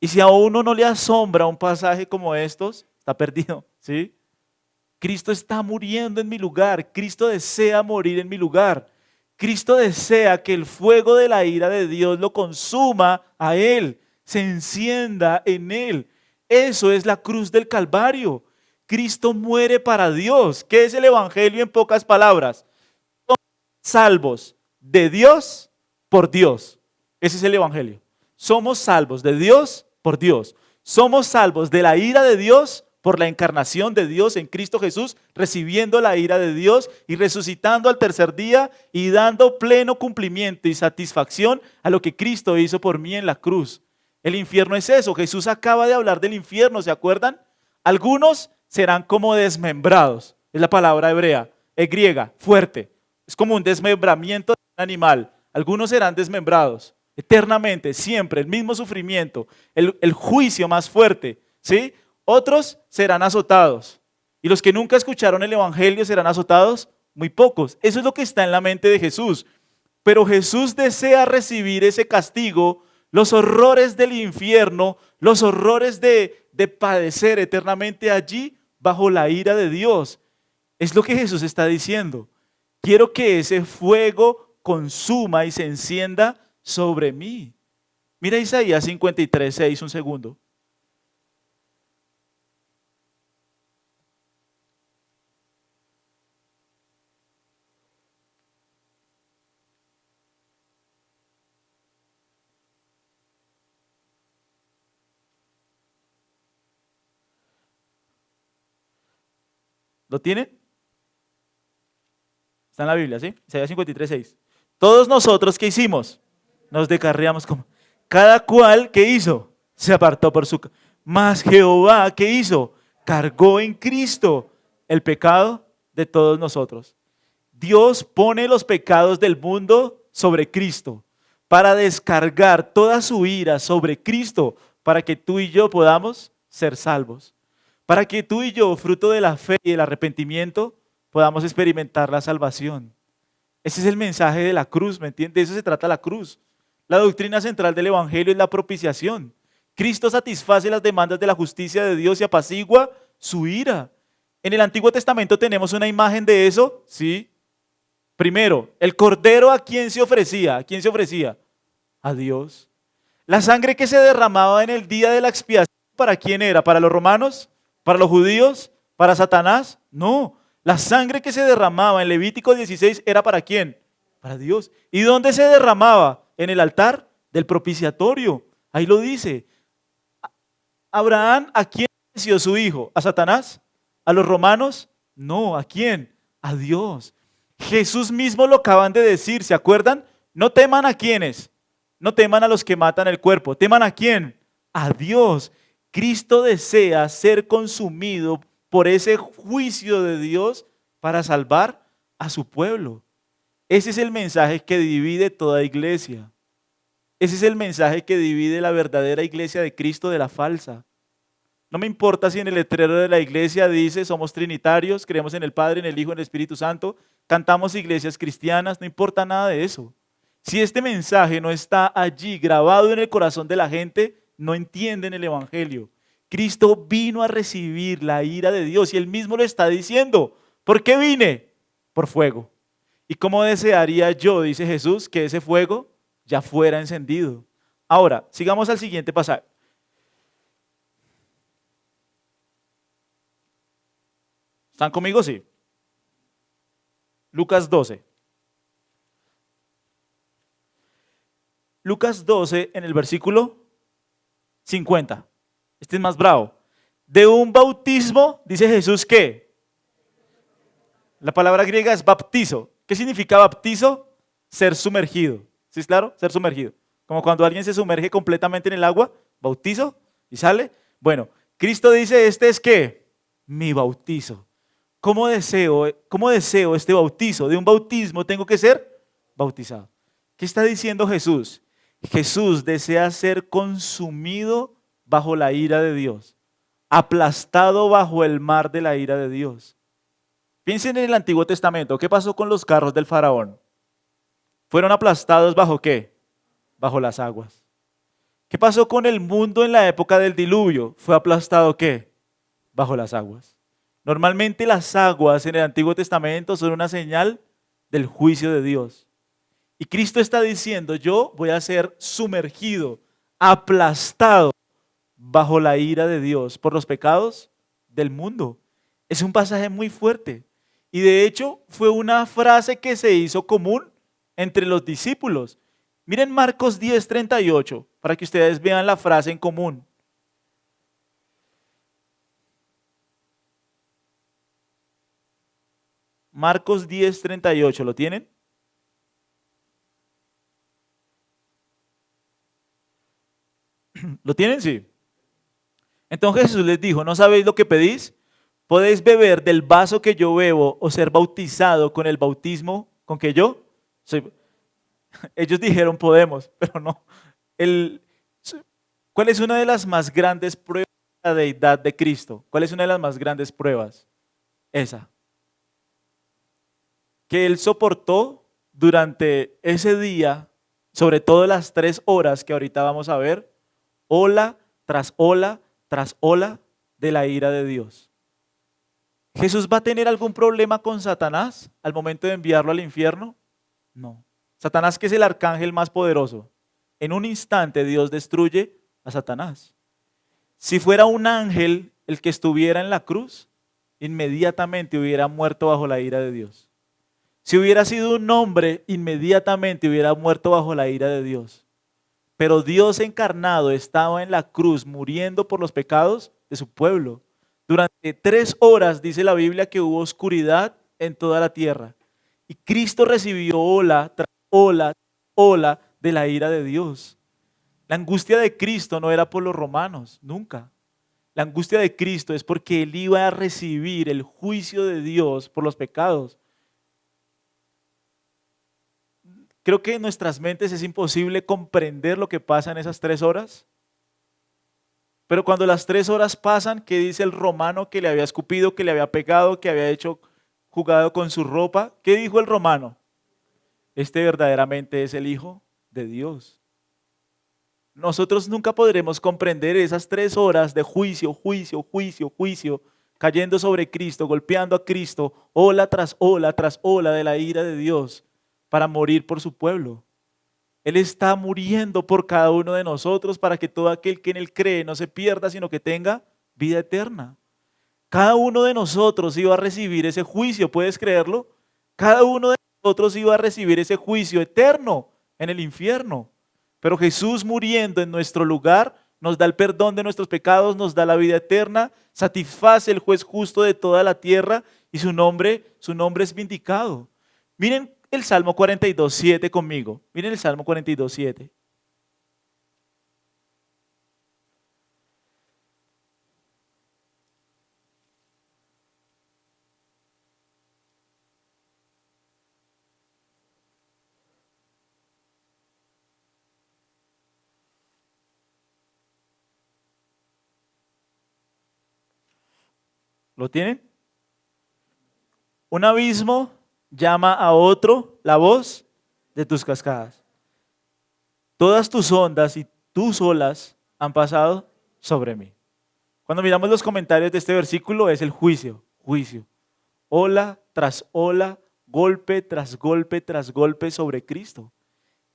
Y si a uno no le asombra un pasaje como estos, está perdido, ¿sí? Cristo está muriendo en mi lugar. Cristo desea morir en mi lugar. Cristo desea que el fuego de la ira de Dios lo consuma a Él, se encienda en Él. Eso es la cruz del Calvario. Cristo muere para Dios. ¿Qué es el evangelio en pocas palabras? Somos salvos de Dios por Dios. Ese es el evangelio. Somos salvos de Dios por Dios. Somos salvos de la ira de Dios por la encarnación de Dios en Cristo Jesús, recibiendo la ira de Dios y resucitando al tercer día y dando pleno cumplimiento y satisfacción a lo que Cristo hizo por mí en la cruz. El infierno es eso. Jesús acaba de hablar del infierno, ¿se acuerdan? Algunos serán como desmembrados. Es la palabra hebrea, es griega, fuerte. Es como un desmembramiento de un animal. Algunos serán desmembrados eternamente, siempre, el mismo sufrimiento, el juicio más fuerte, ¿sí? Otros serán azotados. Y los que nunca escucharon el evangelio serán azotados muy pocos. Eso es lo que está en la mente de Jesús. Pero Jesús desea recibir ese castigo, los horrores del infierno, los horrores de padecer eternamente allí bajo la ira de Dios. Es lo que Jesús está diciendo. Quiero que ese fuego consuma y se encienda sobre mí. Mira Isaías 53:6, un segundo. ¿Lo tienen? Está en la Biblia, ¿sí? Isaías 53:6. Todos nosotros, ¿qué hicimos? Nos descarriamos como... Cada cual, ¿qué hizo? Se apartó por su... Mas Jehová, ¿qué hizo? Cargó en Cristo el pecado de todos nosotros. Dios pone los pecados del mundo sobre Cristo para descargar toda su ira sobre Cristo para que tú y yo podamos ser salvos. Para que tú y yo, fruto de la fe y del arrepentimiento, podamos experimentar la salvación. Ese es el mensaje de la cruz, ¿me entiendes? De eso se trata la cruz. La doctrina central del evangelio es la propiciación. Cristo satisface las demandas de la justicia de Dios y apacigua su ira. En el Antiguo Testamento tenemos una imagen de eso, ¿sí? Primero, el cordero, ¿a quién se ofrecía? ¿A quién se ofrecía? A Dios. La sangre que se derramaba en el día de la expiación, ¿para quién era? ¿Para los romanos? ¿Para los judíos? ¿Para Satanás? No. La sangre que se derramaba en Levítico 16 era ¿para quién? Para Dios. ¿Y dónde se derramaba? En el altar del propiciatorio. Ahí lo dice. Abraham, ¿a quién ofreció su hijo? ¿A Satanás? ¿A los romanos? No, ¿a quién? A Dios. Jesús mismo lo acaban de decir, ¿se acuerdan? No teman a quienes, no teman a los que matan el cuerpo, teman a quién, a Dios. Cristo desea ser consumido por ese juicio de Dios para salvar a su pueblo. Ese es el mensaje que divide toda iglesia. Ese es el mensaje que divide la verdadera iglesia de Cristo de la falsa. No me importa si en el letrero de la iglesia dice somos trinitarios, creemos en el Padre, en el Hijo, en el Espíritu Santo, cantamos iglesias cristianas, no importa nada de eso. Si este mensaje no está allí grabado en el corazón de la gente, no entienden el Evangelio. Cristo vino a recibir la ira de Dios y él mismo lo está diciendo. ¿Por qué vine? Por fuego. ¿Y cómo desearía yo, dice Jesús, que ese fuego ya fuera encendido? Ahora, sigamos al siguiente pasaje. ¿Están conmigo? Sí. Lucas 12. Lucas 12 en el versículo 50. Este es más bravo. De un bautismo, dice Jesús, ¿qué? La palabra griega es baptizo. ¿Qué significa baptizo? Ser sumergido. ¿Sí es claro? Ser sumergido. Como cuando alguien se sumerge completamente en el agua, bautizo y sale. Bueno, Cristo dice, este es ¿qué? Mi bautizo. ¿Cómo deseo este bautizo? De un bautismo tengo que ser bautizado. ¿Qué está diciendo Jesús? Jesús desea ser consumido bajo la ira de Dios, aplastado bajo el mar de la ira de Dios. Piensen en el Antiguo Testamento. ¿Qué pasó con los carros del faraón? ¿Fueron aplastados bajo qué? Bajo las aguas. ¿Qué pasó con el mundo en la época del diluvio? ¿Fue aplastado qué? Bajo las aguas. Normalmente las aguas en el Antiguo Testamento son una señal del juicio de Dios. Y Cristo está diciendo, yo voy a ser sumergido, aplastado bajo la ira de Dios por los pecados del mundo. Es un pasaje muy fuerte. Y de hecho fue una frase que se hizo común entre los discípulos. Miren Marcos 10:38 para que ustedes vean la frase en común. Marcos 10:38, ¿lo tienen? ¿Lo tienen? Sí. Entonces Jesús les dijo, ¿no sabéis lo que pedís? ¿Podéis beber del vaso que yo bebo o ser bautizado con el bautismo con que yo soy? Ellos dijeron podemos, pero no. El, ¿Cuál es una de las más grandes pruebas de la deidad de Cristo? ¿Cuál es una de las más grandes pruebas? Esa. Que Él soportó durante ese día, sobre todo las 3 horas que ahorita vamos a ver, ola tras ola tras ola de la ira de Dios. ¿Jesús va a tener algún problema con Satanás al momento de enviarlo al infierno? No. Satanás, que es el arcángel más poderoso, en un instante Dios destruye a Satanás. Si fuera un ángel el que estuviera en la cruz, inmediatamente hubiera muerto bajo la ira de Dios. Si hubiera sido un hombre, inmediatamente hubiera muerto bajo la ira de Dios. Pero Dios encarnado estaba en la cruz muriendo por los pecados de su pueblo. Durante 3 horas dice la Biblia que hubo oscuridad en toda la tierra. Y Cristo recibió ola tras ola, ola de la ira de Dios. La angustia de Cristo no era por los romanos, nunca. La angustia de Cristo es porque Él iba a recibir el juicio de Dios por los pecados. Creo que en nuestras mentes es imposible comprender lo que pasa en esas 3 horas. Pero cuando las 3 horas pasan, ¿qué dice el romano que le había escupido, que le había pegado, que había jugado con su ropa? ¿Qué dijo el romano? Este verdaderamente es el Hijo de Dios. Nosotros nunca podremos comprender esas 3 horas de juicio, juicio, juicio, juicio, cayendo sobre Cristo, golpeando a Cristo, ola tras ola de la ira de Dios, para morir por su pueblo. Él está muriendo por cada uno de nosotros para que todo aquel que en Él cree no se pierda, sino que tenga vida eterna. Cada uno de nosotros iba a recibir ese juicio, ¿puedes creerlo? Cada uno de nosotros iba a recibir ese juicio eterno en el infierno. Pero Jesús muriendo en nuestro lugar nos da el perdón de nuestros pecados, nos da la vida eterna, satisface el juez justo de toda la tierra y su nombre es vindicado. Miren el Salmo 42:7 conmigo. Miren el Salmo 42:7. ¿Lo tienen? Un abismo llama a otro la voz de tus cascadas. Todas tus ondas y tus olas han pasado sobre mí. Cuando miramos los comentarios de este versículo es el juicio, juicio. Ola tras ola, golpe tras golpe tras golpe sobre Cristo.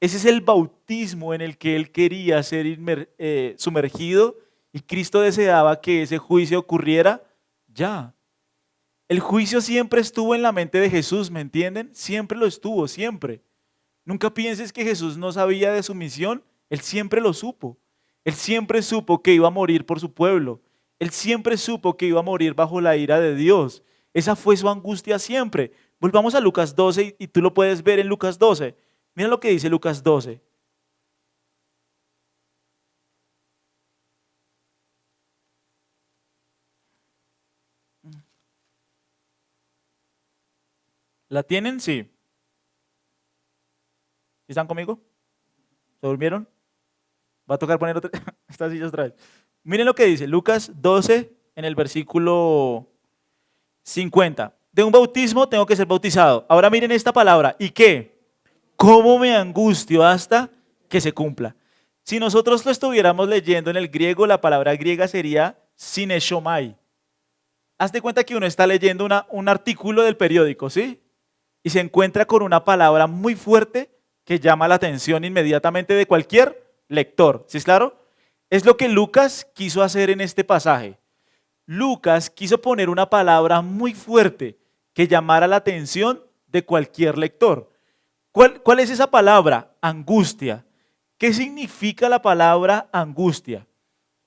Ese es el bautismo en el que Él quería ser sumergido y Cristo deseaba que ese juicio ocurriera ya. El juicio siempre estuvo en la mente de Jesús, ¿me entienden? Siempre lo estuvo, siempre. Nunca pienses que Jesús no sabía de su misión, Él siempre lo supo. Él siempre supo que iba a morir por su pueblo. Él siempre supo que iba a morir bajo la ira de Dios. Esa fue su angustia siempre. Volvamos a Lucas 12 y tú lo puedes ver en Lucas 12. Mira lo que dice Lucas 12. ¿La tienen? Sí. ¿Están conmigo? ¿Se durmieron? Va a tocar poner estas sillas otra vez. Miren lo que dice Lucas 12 en el versículo 50. De un bautismo tengo que ser bautizado. Ahora miren esta palabra. ¿Y qué? ¿Cómo me angustio hasta que se cumpla? Si nosotros lo estuviéramos leyendo en el griego, la palabra griega sería sineshomai. Haz de cuenta que uno está leyendo un artículo del periódico, ¿sí? Y se encuentra con una palabra muy fuerte que llama la atención inmediatamente de cualquier lector. ¿Sí es claro? Es lo que Lucas quiso hacer en este pasaje. Lucas quiso poner una palabra muy fuerte que llamara la atención de cualquier lector. ¿Cuál es esa palabra? Angustia. ¿Qué significa la palabra angustia?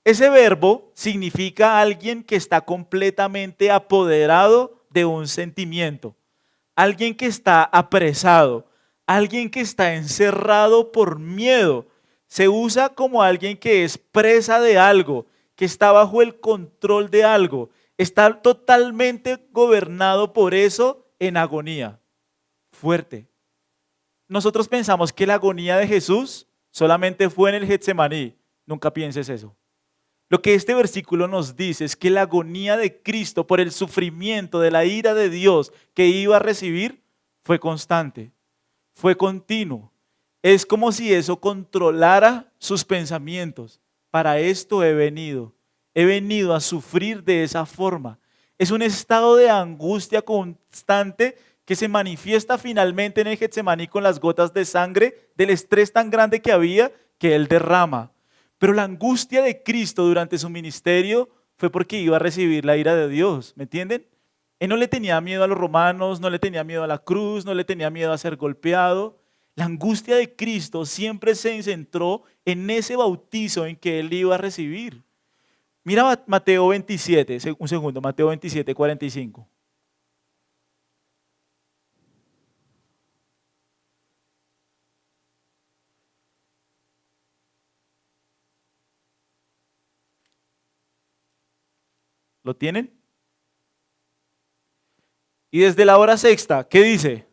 Ese verbo significa alguien que está completamente apoderado de un sentimiento, alguien que está apresado, alguien que está encerrado por miedo. Se usa como alguien que es presa de algo, que está bajo el control de algo, está totalmente gobernado por eso en agonía. Fuerte. Nosotros pensamos que la agonía de Jesús solamente fue en el Getsemaní. Nunca pienses eso. Lo que este versículo nos dice es que la agonía de Cristo por el sufrimiento de la ira de Dios que iba a recibir fue constante, fue continuo. Es como si eso controlara sus pensamientos. Para esto he venido a sufrir de esa forma. Es un estado de angustia constante que se manifiesta finalmente en el Getsemaní con las gotas de sangre del estrés tan grande que había que Él derrama. Pero la angustia de Cristo durante su ministerio fue porque iba a recibir la ira de Dios, ¿me entienden? Él no le tenía miedo a los romanos, no le tenía miedo a la cruz, no le tenía miedo a ser golpeado. La angustia de Cristo siempre se centró en ese bautizo en que Él iba a recibir. Mira Mateo 27, un segundo, Mateo 27, 45. ¿Lo tienen? Y desde la hora sexta, ¿qué dice?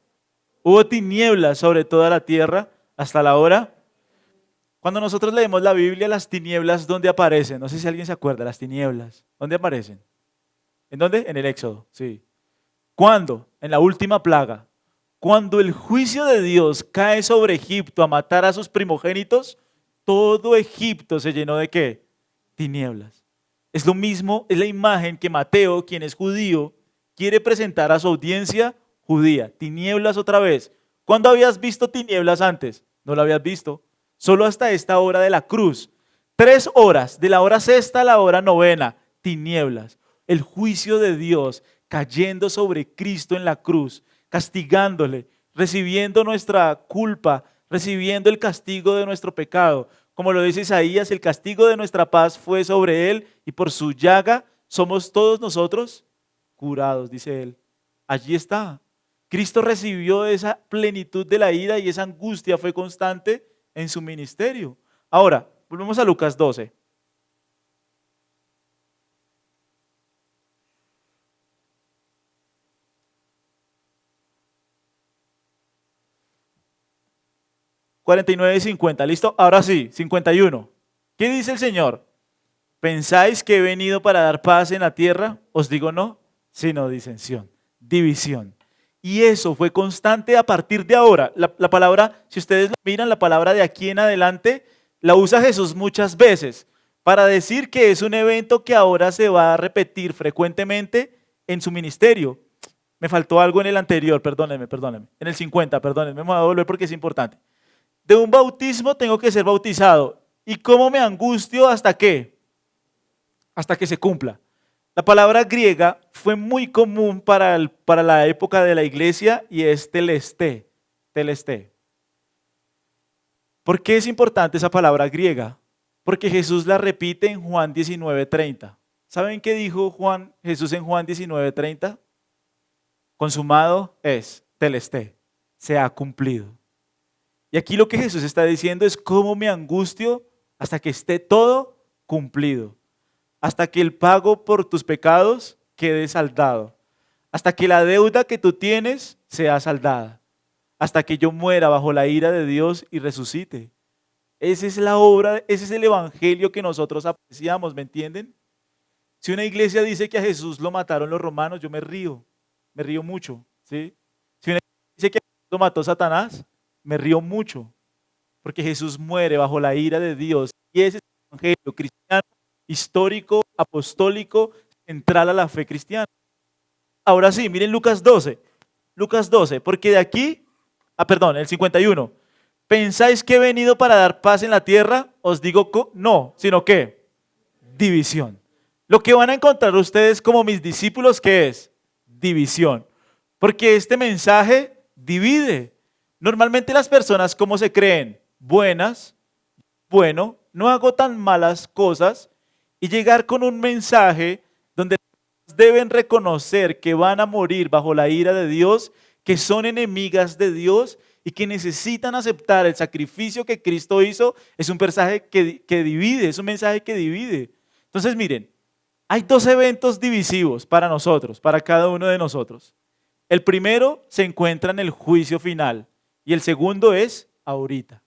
Hubo tinieblas sobre toda la tierra hasta la hora. Cuando nosotros leemos la Biblia, las tinieblas, ¿dónde aparecen? No sé si alguien se acuerda, las tinieblas. ¿Dónde aparecen? ¿En dónde? En el Éxodo, sí. ¿Cuándo? En la última plaga. Cuando el juicio de Dios cae sobre Egipto a matar a sus primogénitos, todo Egipto se llenó ¿de qué? Tinieblas. Es lo mismo, es la imagen que Mateo, quien es judío, quiere presentar a su audiencia judía. Tinieblas otra vez. ¿Cuándo habías visto tinieblas antes? No lo habías visto. Solo hasta esta hora de la cruz. 3 horas, de la hora sexta a la hora novena, tinieblas. El juicio de Dios cayendo sobre Cristo en la cruz, castigándole, recibiendo nuestra culpa, recibiendo el castigo de nuestro pecado. Como lo dice Isaías, el castigo de nuestra paz fue sobre él y por su llaga somos todos nosotros curados, dice él. Allí está. Cristo recibió esa plenitud de la ira y esa angustia fue constante en su ministerio. Ahora, volvemos a Lucas 12. $49 y 50, ¿listo? Ahora sí, 51. ¿Qué dice el Señor? ¿Pensáis que he venido para dar paz en la tierra? Os digo no, sino disensión, división. Y eso fue constante a partir de ahora. La palabra, si ustedes la miran, la palabra de aquí en adelante, la usa Jesús muchas veces para decir que es un evento que ahora se va a repetir frecuentemente en su ministerio. Me faltó algo en el anterior, perdónenme. En el 50, perdónenme, me voy a volver porque es importante. De un bautismo tengo que ser bautizado. ¿Y cómo me angustio hasta qué? Hasta que se cumpla. La palabra griega fue muy común para la época de la iglesia y es telesté. Telesté. ¿Por qué es importante esa palabra griega? Porque Jesús la repite en Juan 19:30. ¿Saben qué dijo Jesús en Juan 19:30? Consumado es, telesté, se ha cumplido. Y aquí lo que Jesús está diciendo es cómo me angustio hasta que esté todo cumplido. Hasta que el pago por tus pecados quede saldado. Hasta que la deuda que tú tienes sea saldada. Hasta que yo muera bajo la ira de Dios y resucite. Esa es la obra, ese es el evangelio que nosotros apreciamos, ¿me entienden? Si una iglesia dice que a Jesús lo mataron los romanos, yo me río mucho, ¿sí? Si una iglesia dice que a Jesús lo mató Satanás, me río mucho, porque Jesús muere bajo la ira de Dios y ese es el evangelio cristiano, histórico, apostólico, central a la fe cristiana. Ahora sí, miren Lucas 12, porque de aquí, el 51, ¿pensáis que he venido para dar paz en la tierra? Os digo no, sino que división. Lo que van a encontrar ustedes como mis discípulos, ¿qué es? División, porque este mensaje divide. Normalmente las personas, ¿cómo se creen? Buenas, bueno, no hago tan malas cosas, y llegar con un mensaje donde deben reconocer que van a morir bajo la ira de Dios, que son enemigas de Dios y que necesitan aceptar el sacrificio que Cristo hizo, es un mensaje que divide, es un mensaje que divide. Entonces miren, hay 2 eventos divisivos para nosotros, para cada uno de nosotros. El primero se encuentra en el juicio final. Y el segundo es ahorita.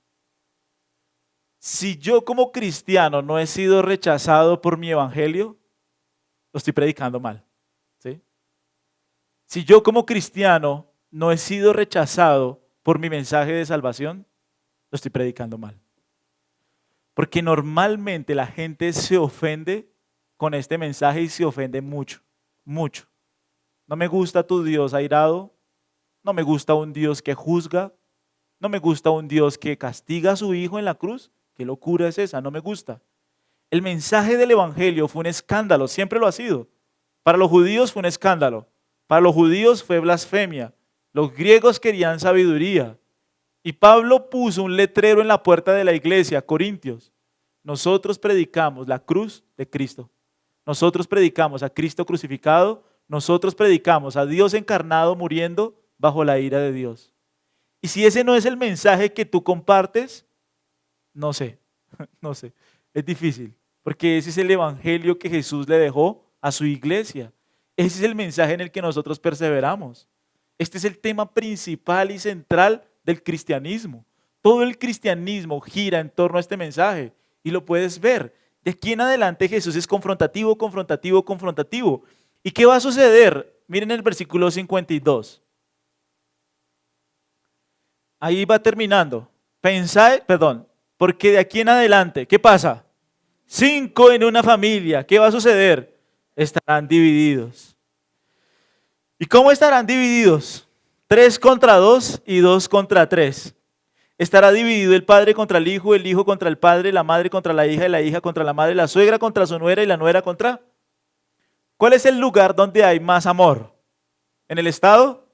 Si yo como cristiano no he sido rechazado por mi evangelio, lo estoy predicando mal, ¿sí? Si yo como cristiano no he sido rechazado por mi mensaje de salvación, lo estoy predicando mal. Porque normalmente la gente se ofende con este mensaje y se ofende mucho, mucho. No me gusta tu Dios airado, no me gusta un Dios que juzga, no me gusta un Dios que castiga a su hijo en la cruz. ¿Qué locura es esa? No me gusta. El mensaje del evangelio fue un escándalo, siempre lo ha sido. Para los judíos fue un escándalo. Para los judíos fue blasfemia. Los griegos querían sabiduría. Y Pablo puso un letrero en la puerta de la iglesia, Corintios. Nosotros predicamos la cruz de Cristo. Nosotros predicamos a Cristo crucificado. Nosotros predicamos a Dios encarnado muriendo bajo la ira de Dios. Y si ese no es el mensaje que tú compartes, no sé, es difícil, porque ese es el evangelio que Jesús le dejó a su iglesia. Ese es el mensaje en el que nosotros perseveramos. Este es el tema principal y central del cristianismo. Todo el cristianismo gira en torno a este mensaje y lo puedes ver. De aquí en adelante Jesús es confrontativo. ¿Y qué va a suceder? Miren el versículo 52. Ahí va terminando. Porque de aquí en adelante, ¿qué pasa? 5 en una familia, ¿qué va a suceder? Estarán divididos. ¿Y cómo estarán divididos? 3 contra 2 y 2 contra 3. Estará dividido el padre contra el hijo contra el padre, la madre contra la hija y la hija contra la madre, la suegra contra su nuera y la nuera contra... ¿Cuál es el lugar donde hay más amor? ¿En el Estado?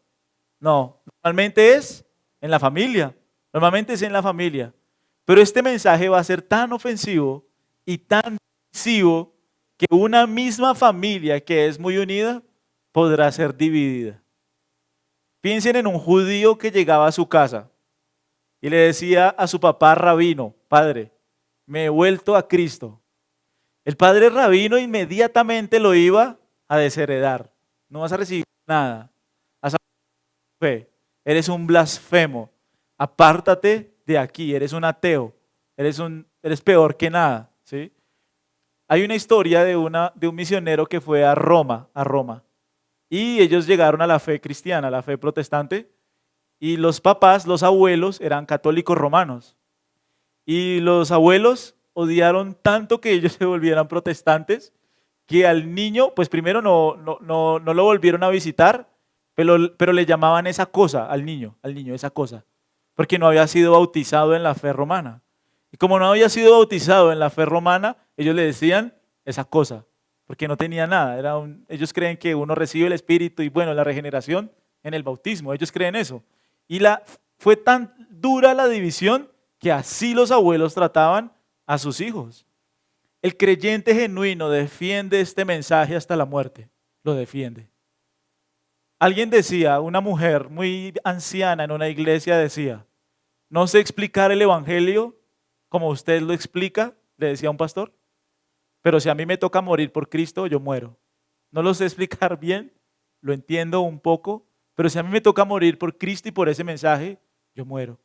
No, normalmente es en la familia. Normalmente es en la familia. Pero este mensaje va a ser tan ofensivo y tan divisivo que una misma familia que es muy unida podrá ser dividida. Piensen en un judío que llegaba a su casa y le decía a su papá rabino: padre, me he vuelto a Cristo. El padre rabino inmediatamente lo iba a desheredar. No vas a recibir nada. Has fe. Eres un blasfemo. Apártate de aquí. Eres un ateo. Eres peor que nada. ¿Sí? Hay una historia de un misionero que fue a Roma. Y ellos llegaron a la fe cristiana, a la fe protestante. Y los papás, los abuelos, eran católicos romanos. Y los abuelos odiaron tanto que ellos se volvieran protestantes, que al niño, pues primero no lo volvieron a visitar, pero le llamaban esa cosa al niño esa cosa, porque no había sido bautizado en la fe romana. Y como no había sido bautizado en la fe romana, ellos le decían esa cosa, porque no tenía nada. Ellos creen que uno recibe el Espíritu y bueno, la regeneración en el bautismo, ellos creen eso. Y fue tan dura la división que así los abuelos trataban a sus hijos. El creyente genuino defiende este mensaje hasta la muerte, lo defiende. Alguien decía, una mujer muy anciana en una iglesia decía: no sé explicar el evangelio como usted lo explica, le decía un pastor, pero si a mí me toca morir por Cristo, yo muero. No lo sé explicar bien, lo entiendo un poco, pero si a mí me toca morir por Cristo y por ese mensaje, yo muero.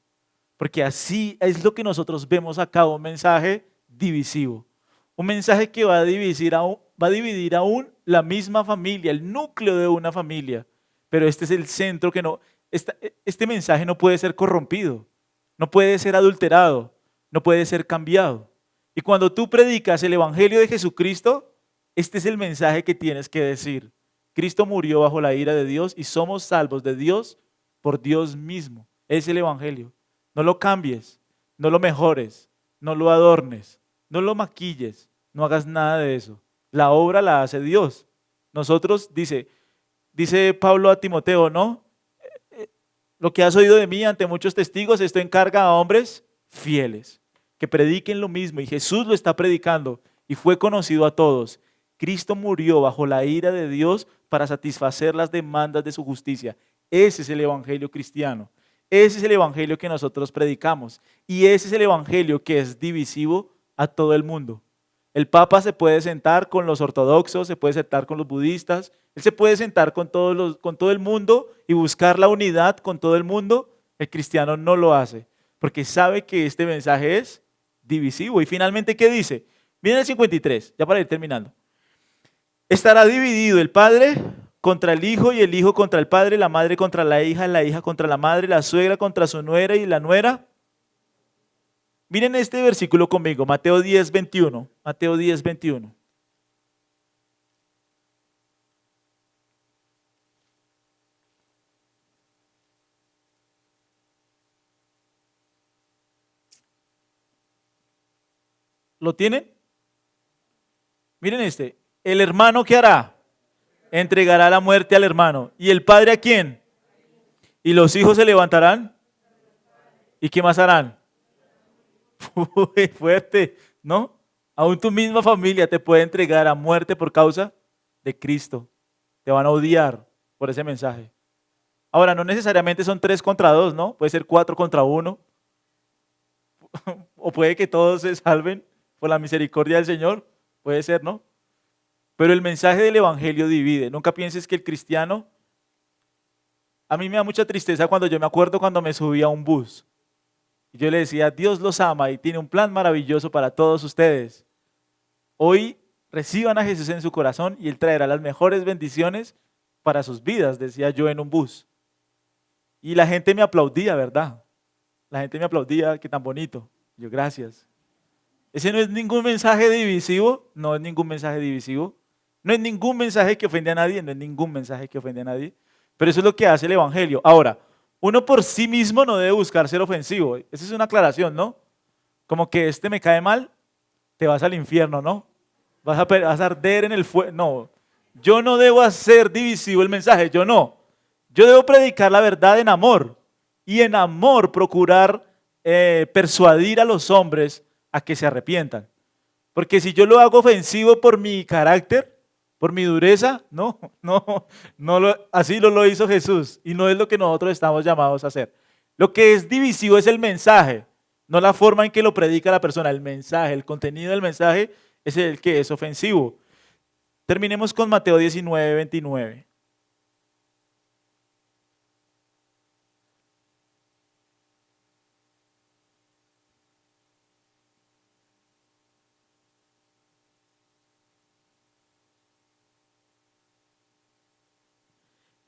Porque así es lo que nosotros vemos acá, un mensaje divisivo. Un mensaje que va a dividir aún la misma familia, el núcleo de una familia. Pero este es el centro que no, este mensaje no puede ser corrompido, no puede ser adulterado, no puede ser cambiado. Y cuando tú predicas el evangelio de Jesucristo, este es el mensaje que tienes que decir. Cristo murió bajo la ira de Dios y somos salvos de Dios por Dios mismo. Es el evangelio. No lo cambies, no lo mejores, no lo adornes, no lo maquilles, no hagas nada de eso. La obra la hace Dios. Nosotros, dice Pablo a Timoteo, ¿no? Lo que has oído de mí ante muchos testigos, esto encarga a hombres fieles, que prediquen lo mismo. Y Jesús lo está predicando y fue conocido a todos. Cristo murió bajo la ira de Dios para satisfacer las demandas de su justicia. Ese es el evangelio cristiano. Ese es el evangelio que nosotros predicamos. Y ese es el evangelio que es divisivo a todo el mundo. El Papa se puede sentar con los ortodoxos, se puede sentar con los budistas, él se puede sentar con todo el mundo y buscar la unidad con todo el mundo. El cristiano no lo hace, porque sabe que este mensaje es divisivo. Y finalmente, ¿qué dice? Miren el 53, ya para ir terminando. Estará dividido el padre contra el hijo y el hijo contra el padre, la madre contra la hija contra la madre, la suegra contra su nuera y la nuera. Miren este versículo conmigo, Mateo 10, 21. Mateo 10, 21. ¿Lo tienen? Miren este. El hermano, ¿qué hará? Entregará la muerte al hermano. ¿Y el padre a quién? ¿Y los hijos se levantarán? ¿Y qué más harán? Uy, fuerte, ¿no? Aún tu misma familia te puede entregar a muerte por causa de Cristo. Te van a odiar por ese mensaje. Ahora, no necesariamente son 3 contra 2, ¿no? Puede ser 4 contra 1. O puede que todos se salven por la misericordia del Señor. Puede ser, ¿no? Pero el mensaje del evangelio divide. Nunca pienses que el cristiano... A mí me da mucha tristeza cuando yo me acuerdo cuando me subí a un bus. Y yo le decía, Dios los ama y tiene un plan maravilloso para todos ustedes. Hoy reciban a Jesús en su corazón y Él traerá las mejores bendiciones para sus vidas, decía yo en un bus. Y la gente me aplaudía, ¿verdad? La gente me aplaudía, qué tan bonito. Yo, gracias. Ese no es ningún mensaje divisivo, no es ningún mensaje divisivo. No es ningún mensaje que ofende a nadie, no es ningún mensaje que ofende a nadie. Pero eso es lo que hace el evangelio. Ahora, Uno por sí mismo no debe buscar ser ofensivo. Esa es una aclaración, ¿no? Como que este me cae mal, te vas al infierno, ¿no? Vas a arder en el fuego. No, yo no debo hacer divisivo el mensaje, yo no. Yo debo predicar la verdad en amor y en amor procurar persuadir a los hombres a que se arrepientan. Porque si yo lo hago ofensivo por mi carácter, por mi dureza, no, así lo hizo Jesús y no es lo que nosotros estamos llamados a hacer. Lo que es divisivo es el mensaje, no la forma en que lo predica la persona, el mensaje, el contenido del mensaje es el que es ofensivo. Terminemos con Mateo 19, 29.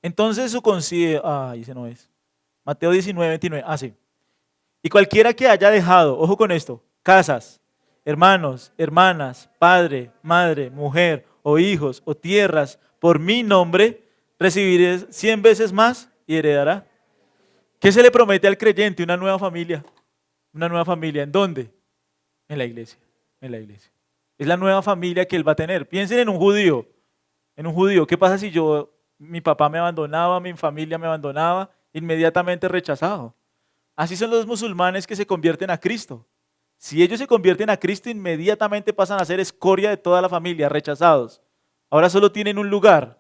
Entonces su consideración, ese no es. Mateo 19, 29, sí. Y cualquiera que haya dejado, ojo con esto, casas, hermanos, hermanas, padre, madre, mujer, o hijos, o tierras, por mi nombre, recibiré 100 veces más y heredará. ¿Qué se le promete al creyente? Una nueva familia. Una nueva familia. ¿En dónde? En la iglesia. En la iglesia. Es la nueva familia que él va a tener. Piensen en un judío. En un judío. ¿Qué pasa si mi papá me abandonaba, mi familia me abandonaba? Inmediatamente rechazado. Así son los musulmanes que se convierten a Cristo. Si ellos se convierten a Cristo, inmediatamente pasan a ser escoria de toda la familia, rechazados. Ahora solo tienen un lugar,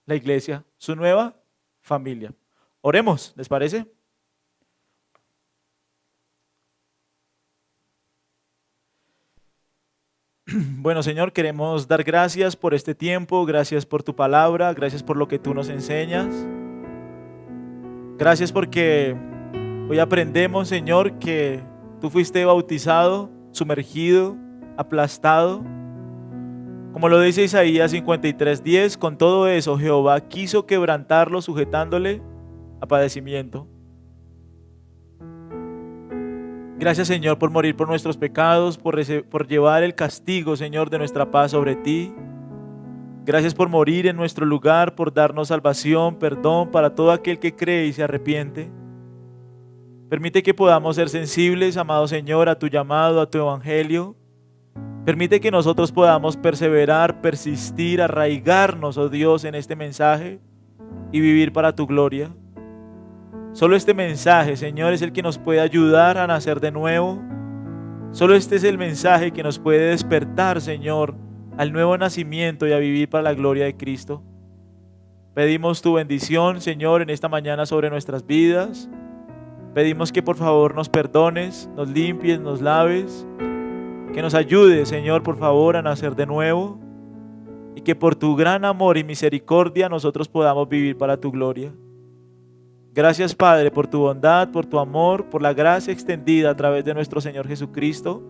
la iglesia, su nueva familia. Oremos, ¿les parece? Bueno, Señor, queremos dar gracias por este tiempo, gracias por tu palabra, gracias por lo que tú nos enseñas. Gracias porque hoy aprendemos, Señor, que tú fuiste bautizado, sumergido, aplastado. Como lo dice Isaías 53:10, con todo eso Jehová quiso quebrantarlo sujetándole a padecimiento. Gracias, Señor, por morir por nuestros pecados, por llevar el castigo, Señor, de nuestra paz sobre ti. Gracias por morir en nuestro lugar, por darnos salvación, perdón para todo aquel que cree y se arrepiente. Permite que podamos ser sensibles, amado Señor, a tu llamado, a tu evangelio. Permite que nosotros podamos perseverar, persistir, arraigarnos, oh Dios, en este mensaje y vivir para tu gloria. Solo este mensaje, Señor, es el que nos puede ayudar a nacer de nuevo. Solo este es el mensaje que nos puede despertar, Señor, al nuevo nacimiento y a vivir para la gloria de Cristo. Pedimos tu bendición, Señor, en esta mañana sobre nuestras vidas. Pedimos que por favor nos perdones, nos limpies, nos laves. Que nos ayude, Señor, por favor, a nacer de nuevo. Y que por tu gran amor y misericordia nosotros podamos vivir para tu gloria. Gracias, Padre, por tu bondad, por tu amor, por la gracia extendida a través de nuestro Señor Jesucristo.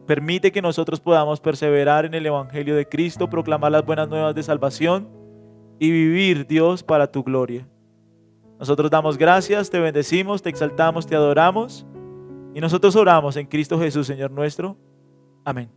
Permite que nosotros podamos perseverar en el Evangelio de Cristo, proclamar las buenas nuevas de salvación y vivir, Dios, para tu gloria. Nosotros damos gracias, te bendecimos, te exaltamos, te adoramos y nosotros oramos en Cristo Jesús, Señor nuestro. Amén.